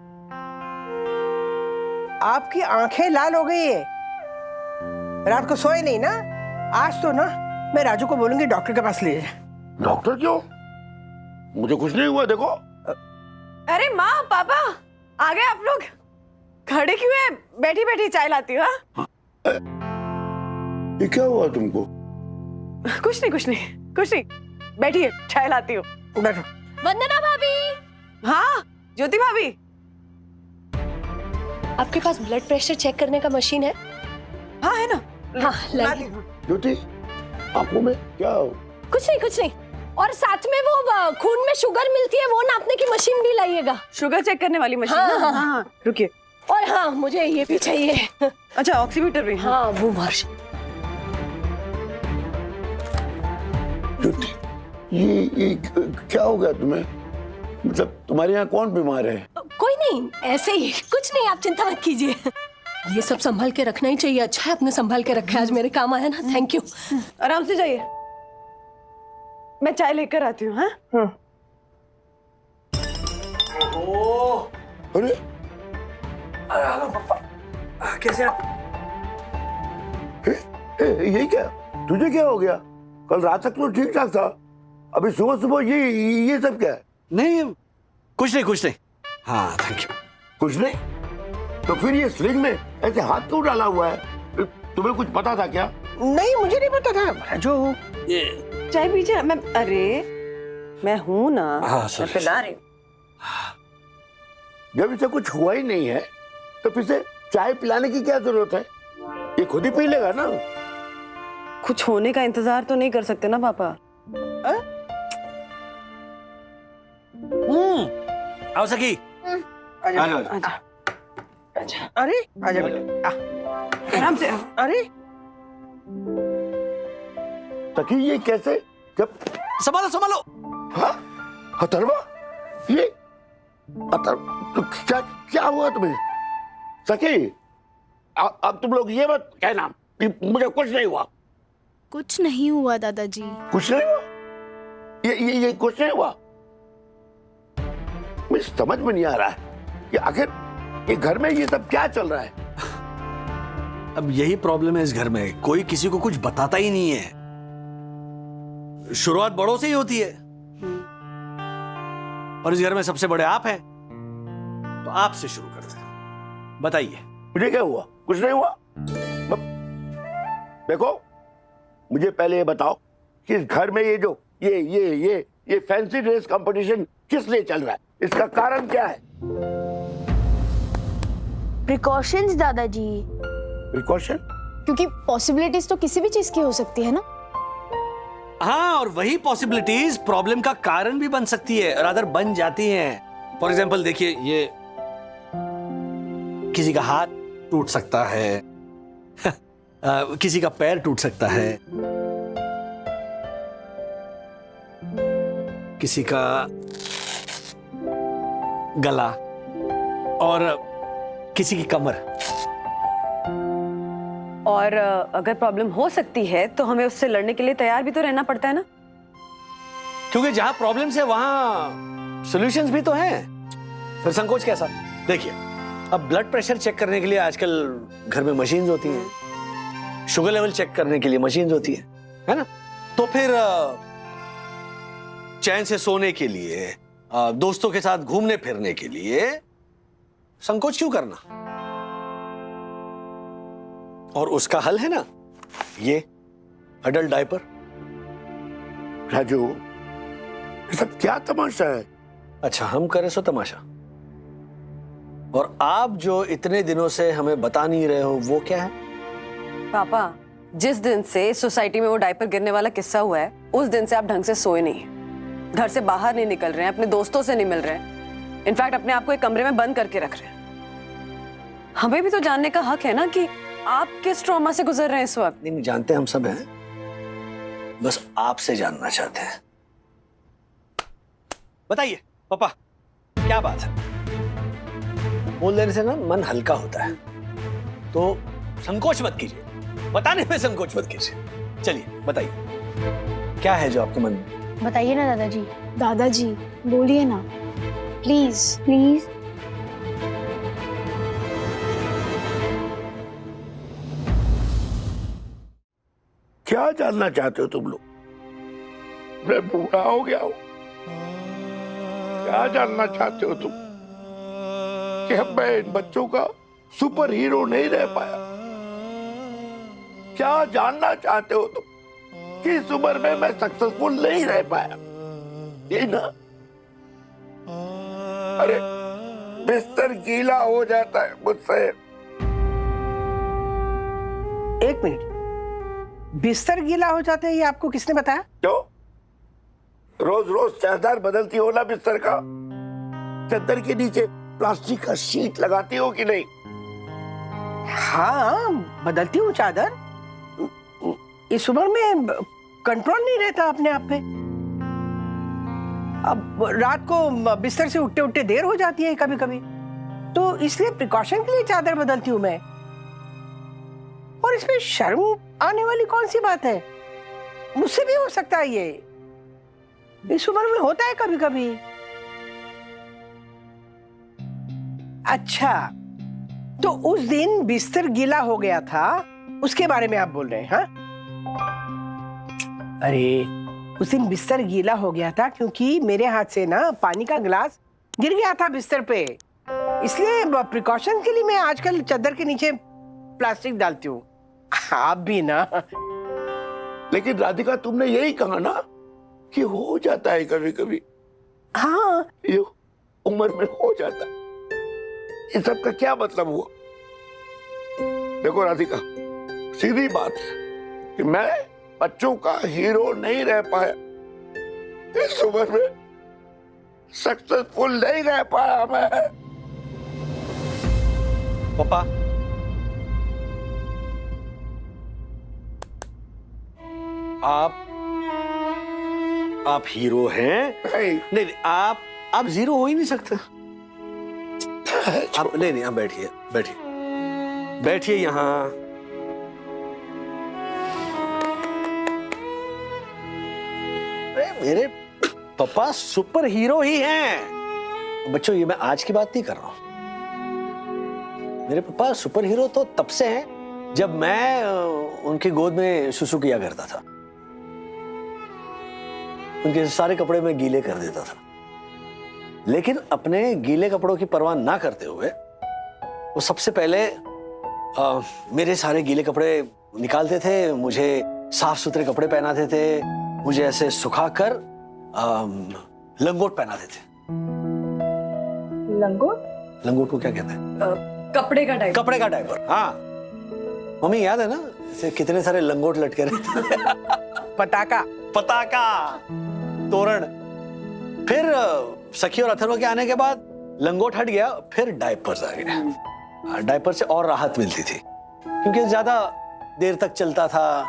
[SPEAKER 2] आपकी आंखें लाल हो गई है, रात को सोए नहीं ना? आज तो ना मैं राजू को बोलूंगी डॉक्टर के पास ले जाए।
[SPEAKER 3] डॉक्टर क्यों? मुझे कुछ नहीं हुआ, देखो।
[SPEAKER 4] अरे माँ पापा आ गए आप लोग। खड़े क्यों है? बैठी बैठी चाय लाती हो।
[SPEAKER 3] ये क्या हुआ तुमको?
[SPEAKER 4] कुछ नहीं, बैठिए चाय लाती हूँ।
[SPEAKER 2] बैठो।
[SPEAKER 7] वंदना भाभी।
[SPEAKER 4] हाँ ज्योति भाभी।
[SPEAKER 7] आपके पास ब्लड प्रेशर चेक करने का मशीन है?
[SPEAKER 4] हाँ है ना।
[SPEAKER 7] हाँ लाइए।
[SPEAKER 3] ज्योति, आंखों में क्या?
[SPEAKER 7] कुछ नहीं। और साथ में वो खून में शुगर मिलती है, वो नापने की मशीन भी लाइएगा।
[SPEAKER 4] शुगर चेक करने वाली मशीन?
[SPEAKER 7] हाँ।
[SPEAKER 4] रुकिए।
[SPEAKER 7] और हाँ मुझे ये भी चाहिए।
[SPEAKER 4] अच्छा ऑक्सीमीटर भी?
[SPEAKER 7] हाँ वो मार्श।
[SPEAKER 3] ज्योति, ये क्या हो गया तुम्हें? मतलब तुम्हारे यहाँ कौन बीमार है?
[SPEAKER 7] कोई नहीं, ऐसे ही कुछ नहीं, आप चिंता मत कीजिए। ये सब संभाल के रखना ही चाहिए। अच्छा है आपने संभाल के रखा है, आज मेरे काम आया ना। Thank you.
[SPEAKER 4] आराम से जाइए, मैं चाय लेकर आती हूँ। हाँ
[SPEAKER 3] अरे
[SPEAKER 1] हेलो पापा, कैसे आप?
[SPEAKER 3] ये क्या, तुझे क्या हो गया? कल रात तक तो ठीक ठाक था, अभी सुबह सुबह ये सब क्या है?
[SPEAKER 1] नहीं कुछ नहीं। हाँ थैंक यू।
[SPEAKER 3] कुछ नहीं? तो फिर ये स्लिंग में ऐसे हाथ क्यों डाला हुआ है? तुम्हें कुछ पता था क्या?
[SPEAKER 2] नहीं, मुझे नहीं पता था। जो
[SPEAKER 4] चाय पीजिए। मैं हूं ना।
[SPEAKER 1] हाँ,
[SPEAKER 4] मैं पिला रही हूँ।
[SPEAKER 3] जब इसे कुछ हुआ ही नहीं है तो फिर से चाय पिलाने की क्या जरूरत है? ये खुद ही पी लेगा ना।
[SPEAKER 4] कुछ होने का इंतजार तो नहीं कर सकते ना पापा।
[SPEAKER 1] आओ सखी।
[SPEAKER 2] आजा। अरे आजा बेटा, आराम से। अरे
[SPEAKER 3] सखी, ये कैसे? जब
[SPEAKER 1] संभालो।
[SPEAKER 3] हाँ? अथर्वा, ये तो क्या हुआ तुम्हें? सखी, अब तुम लोग ये मत कहना कि मुझे कुछ नहीं हुआ।
[SPEAKER 5] कुछ नहीं हुआ दादाजी।
[SPEAKER 3] कुछ नहीं हुआ? ये कुछ नहीं हुआ? मुझे समझ में नहीं आ रहा है कि आखिर ये घर में ये सब क्या चल रहा है।
[SPEAKER 1] अब यही प्रॉब्लम है इस घर में, कोई किसी को कुछ बताता ही नहीं है। शुरुआत बड़ों से ही होती है और इस घर में सबसे बड़े आप हैं, तो आपसे शुरू करते हैं। बताइए
[SPEAKER 3] मुझे क्या हुआ? कुछ नहीं हुआ। देखो, मुझे पहले ये बताओ कि इस घर में ये फैंसी ड्रेस कंपटीशन किस लिए चल रहा है? इसका कारण क्या है?
[SPEAKER 8] प्रिकॉशंस दादाजी।
[SPEAKER 3] प्रिकॉशन?
[SPEAKER 5] क्योंकि पॉसिबिलिटीज तो किसी भी चीज की हो सकती है ना।
[SPEAKER 1] हाँ, और वही पॉसिबिलिटीज प्रॉब्लम का कारण भी बन सकती है, रादर बन जाती हैं। फॉर एग्जाम्पल देखिए, ये किसी का हाथ टूट सकता है किसी का पैर टूट सकता है, किसी का गला और किसी की कमर।
[SPEAKER 4] और अगर प्रॉब्लम हो सकती है तो हमें उससे लड़ने के लिए तैयार भी तो रहना पड़ता है ना।
[SPEAKER 1] क्योंकि जहां प्रॉब्लम्स है वहां सॉल्यूशंस भी तो हैं। फिर संकोच कैसा? देखिए, अब ब्लड प्रेशर चेक करने के लिए आजकल घर में मशीन्स होती हैं, शुगर लेवल चेक करने के लिए मशीन्स होती है ना? तो फिर चैन से सोने के लिए, दोस्तों के साथ घूमने फिरने के लिए संकोच क्यों करना? और उसका हल है ना, ये अडल्ट डायपर।
[SPEAKER 3] राजू, ये सब क्या तमाशा है?
[SPEAKER 1] अच्छा, हम करें सो तमाशा, और आप जो इतने दिनों से हमें बता नहीं रहे हो वो क्या है?
[SPEAKER 4] पापा, जिस दिन से सोसाइटी में वो डायपर गिरने वाला किस्सा हुआ है, उस दिन से आप ढंग से सोए नहीं, घर से बाहर नहीं निकल रहे हैं, अपने दोस्तों से नहीं मिल रहे हैं, इनफैक्ट अपने आप को एक कमरे में बंद करके रख रहे हैं। हमें भी तो जानने का हक है ना कि आप किस ट्रॉमा से गुजर रहे हैं इस वक्त।
[SPEAKER 1] नहीं, जानते हम सब हैं, बस आपसे जानना चाहते हैं। बताइए पापा, क्या बात है? बोल देने से ना मन हल्का होता है, तो संकोच मत कीजिए, बताने में संकोच मत कीजिए। चलिए बताइए, क्या है जो आपके मन में?
[SPEAKER 8] बताइए ना दादाजी।
[SPEAKER 5] दादाजी बोलिए ना, प्लीज
[SPEAKER 8] प्लीज।
[SPEAKER 3] क्या जानना चाहते हो तुम लोग? मैं बूढ़ा हो गया हूं। क्या जानना चाहते हो तुम? कि अब मैं इन बच्चों का सुपर हीरो नहीं रह पाया? क्या जानना चाहते हो तुम? कि इस उम्र में मैं सक्सेसफुल नहीं रह पाया? ये ना, अरे बिस्तर गीला हो जाता है मुझसे।
[SPEAKER 2] एक मिनट, बिस्तर गीला हो जाते हैं ये आपको किसने बताया?
[SPEAKER 3] क्यों? रोज रोज चादर बदलती हो ना बिस्तर का? चादर के नीचे प्लास्टिक का शीट लगाती हो कि नहीं?
[SPEAKER 2] हाँ, बदलती हूँ चादर। इस उम्र में कंट्रोल नहीं रहता अपने आप पे। अब रात को बिस्तर से उठते उठते देर हो जाती है कभी कभी, तो इसलिए प्रिकॉशन के लिए चादर बदलती हूँ मैं। और इसमें शर्म आने वाली कौन सी बात है? मुझसे भी हो सकता है ये, इस उम्र में होता है कभी कभी। अच्छा, तो उस दिन बिस्तर गीला हो गया था, उसके बारे में आप बोल रहे हैं? हाँ, अरे उस दिन बिस्तर गीला हो गया था क्योंकि मेरे हाथ से ना पानी का गिलास गिर गया था बिस्तर पे, इसलिए प्रिकॉशन के लिए मैं आजकल चादर के नीचे प्लास्टिक डालती हूँ। आप भी ना।
[SPEAKER 3] लेकिन राधिका तुमने यही कहा ना कि हो जाता है कभी कभी।
[SPEAKER 2] हाँ,
[SPEAKER 3] ये उम्र में हो जाता है। इस सब का क्या मतलब हुआ? देखो राधिका, सीधी बात है कि मैं बच्चों का हीरो नहीं रह पाया, इस उम्र में सक्सेसफुल नहीं रह पाया मैं।
[SPEAKER 1] पापा, आप हीरो हैं? नहीं, आप जीरो हो ही नहीं सकते। आप नहीं, आप बैठिए यहाँ। मेरे पापा सुपर हीरो ही हैं। बच्चों, ये मैं आज की बात नहीं कर रहा हूं। मेरे पापा सुपर हीरो तो तब से हैं जब मैं उनकी गोद में सुसु किया करता था। उनके सारे कपड़े मैं गीले कर देता था, लेकिन अपने गीले कपड़ों की परवाह ना करते हुए वो सबसे पहले मेरे सारे गीले कपड़े निकालते थे, मुझे साफ सुथरे कपड़े पहनाते थे, मुझे ऐसे सुखाकर लंगोट पहनाते थे। लंगोट को क्या कहते हैं?
[SPEAKER 4] कपड़े का डायपर।
[SPEAKER 1] कपड़े का डायपर, हाँ। मम्मी याद है ना, ऐसे कितने सारे लंगोट लटके रहते।
[SPEAKER 2] पताका,
[SPEAKER 1] तोरण। फिर सखी और अथर्व के आने के बाद लंगोट हट गया, फिर डायपर्स आ गए। डायपर से और राहत मिलती थी क्योंकि ज्यादा देर तक चलता था,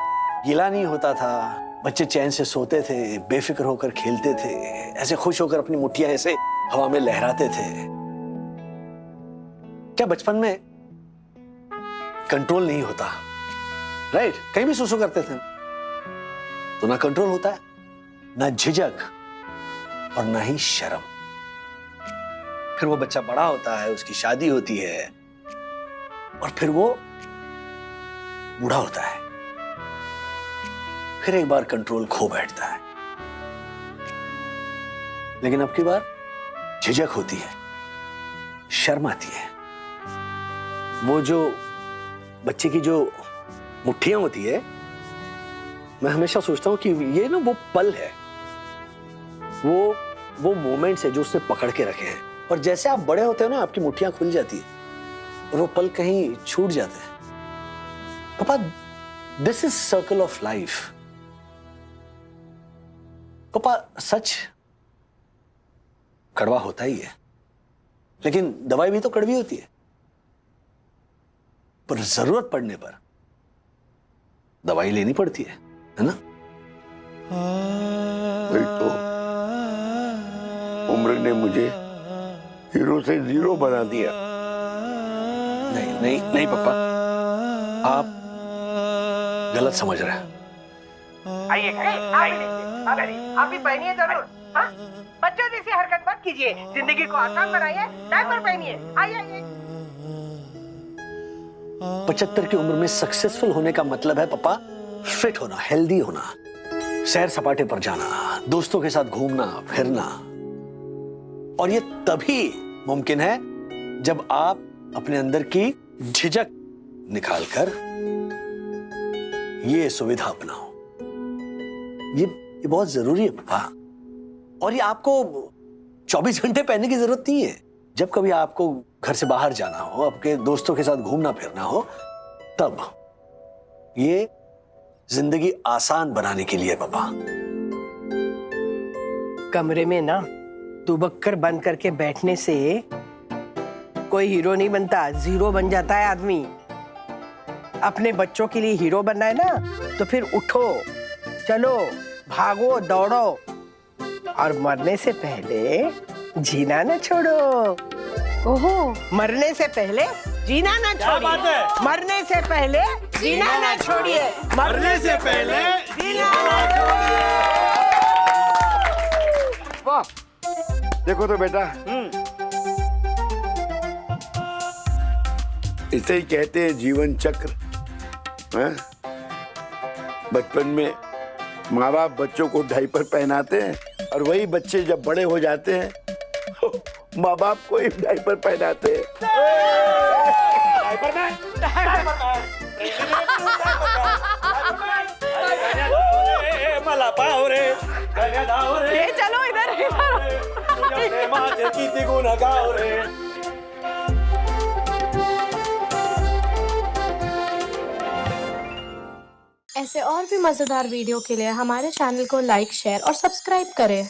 [SPEAKER 1] गीला नहीं होता था, बच्चे चैन से सोते थे, बेफिक्र होकर खेलते थे, ऐसे खुश होकर अपनी मुट्ठियां ऐसे हवा में लहराते थे। क्या बचपन में कंट्रोल नहीं होता? राइट, कहीं भी सुसु करते थे तो ना कंट्रोल होता है, ना झिझक और ना ही शर्म। फिर वो बच्चा बड़ा होता है, उसकी शादी होती है और फिर वो बूढ़ा होता है, फिर एक बार कंट्रोल खो बैठता है। लेकिन अब की बार झिझक होती है, शर्म आती है। वो जो बच्चे की जो मुट्ठियां होती है, मैं हमेशा सोचता हूं कि ये ना वो पल है, वो मोमेंट्स है जो उसने पकड़ के रखे हैं, और जैसे आप बड़े होते हो ना, आपकी मुट्ठियां खुल जाती है और वो पल कहीं छूट जाते हैं। पापा, this is circle of life. पापा, सच कड़वा होता ही है, लेकिन दवाई भी तो कड़वी होती है, पर जरूरत पड़ने पर दवाई लेनी पड़ती है ना?
[SPEAKER 3] वही तो, उम्र ने मुझे हीरो से जीरो बना दिया।
[SPEAKER 1] नहीं नहीं नहीं पापा, आप गलत समझ रहे हैं।
[SPEAKER 2] आइए, आप भी पहनिए जरूर। हाँ? बच्चों जैसी हरकत मत कीजिए, जिंदगी को आसान बनाइए, डायपर पहनिए। आइए।
[SPEAKER 1] 75 की उम्र में सक्सेसफुल होने का मतलब है पापा, फिट होना, हेल्दी होना, सैर सपाटे पर जाना, दोस्तों के साथ घूमना फिरना। और ये तभी मुमकिन है जब आप अपने अंदर की झिझक निकालकर ये सुविधा अपनाओ। ये बहुत जरूरी है पापा, और ये आपको 24 घंटे पहनने की जरूरत नहीं है। जब कभी आपको घर से बाहर जाना हो, आपके दोस्तों के साथ घूमना फिरना हो, तब ये जिंदगी आसान बनाने के लिए पापा।
[SPEAKER 2] कमरे में ना दुबक्कर बंद करके बैठने से कोई हीरो नहीं बनता, जीरो बन जाता है आदमी। अपने बच्चों के लिए हीरो बनना है ना, तो फिर उठो, चलो, भागो, दौड़ो, और मरने से पहले जीना ना छोड़ो। ओहो, मरने से पहले जीना ना छोड़िए। मरने से पहले जीना ना छोड़िए। मरने से पहले जीना ना छोड़िए।
[SPEAKER 3] वाह, देखो तो बेटा, इसे ही कहते हैं जीवन चक्र। हैं? बचपन में माँ बाप बच्चों को डायपर पहनाते हैं और वही बच्चे जब बड़े हो जाते हैं माँ बाप को ही डायपर पहनाते हैं।
[SPEAKER 6] चलो इधर
[SPEAKER 5] ऐसे और भी मजेदार वीडियो के लिए हमारे चैनल को लाइक, शेयर और सब्सक्राइब करें।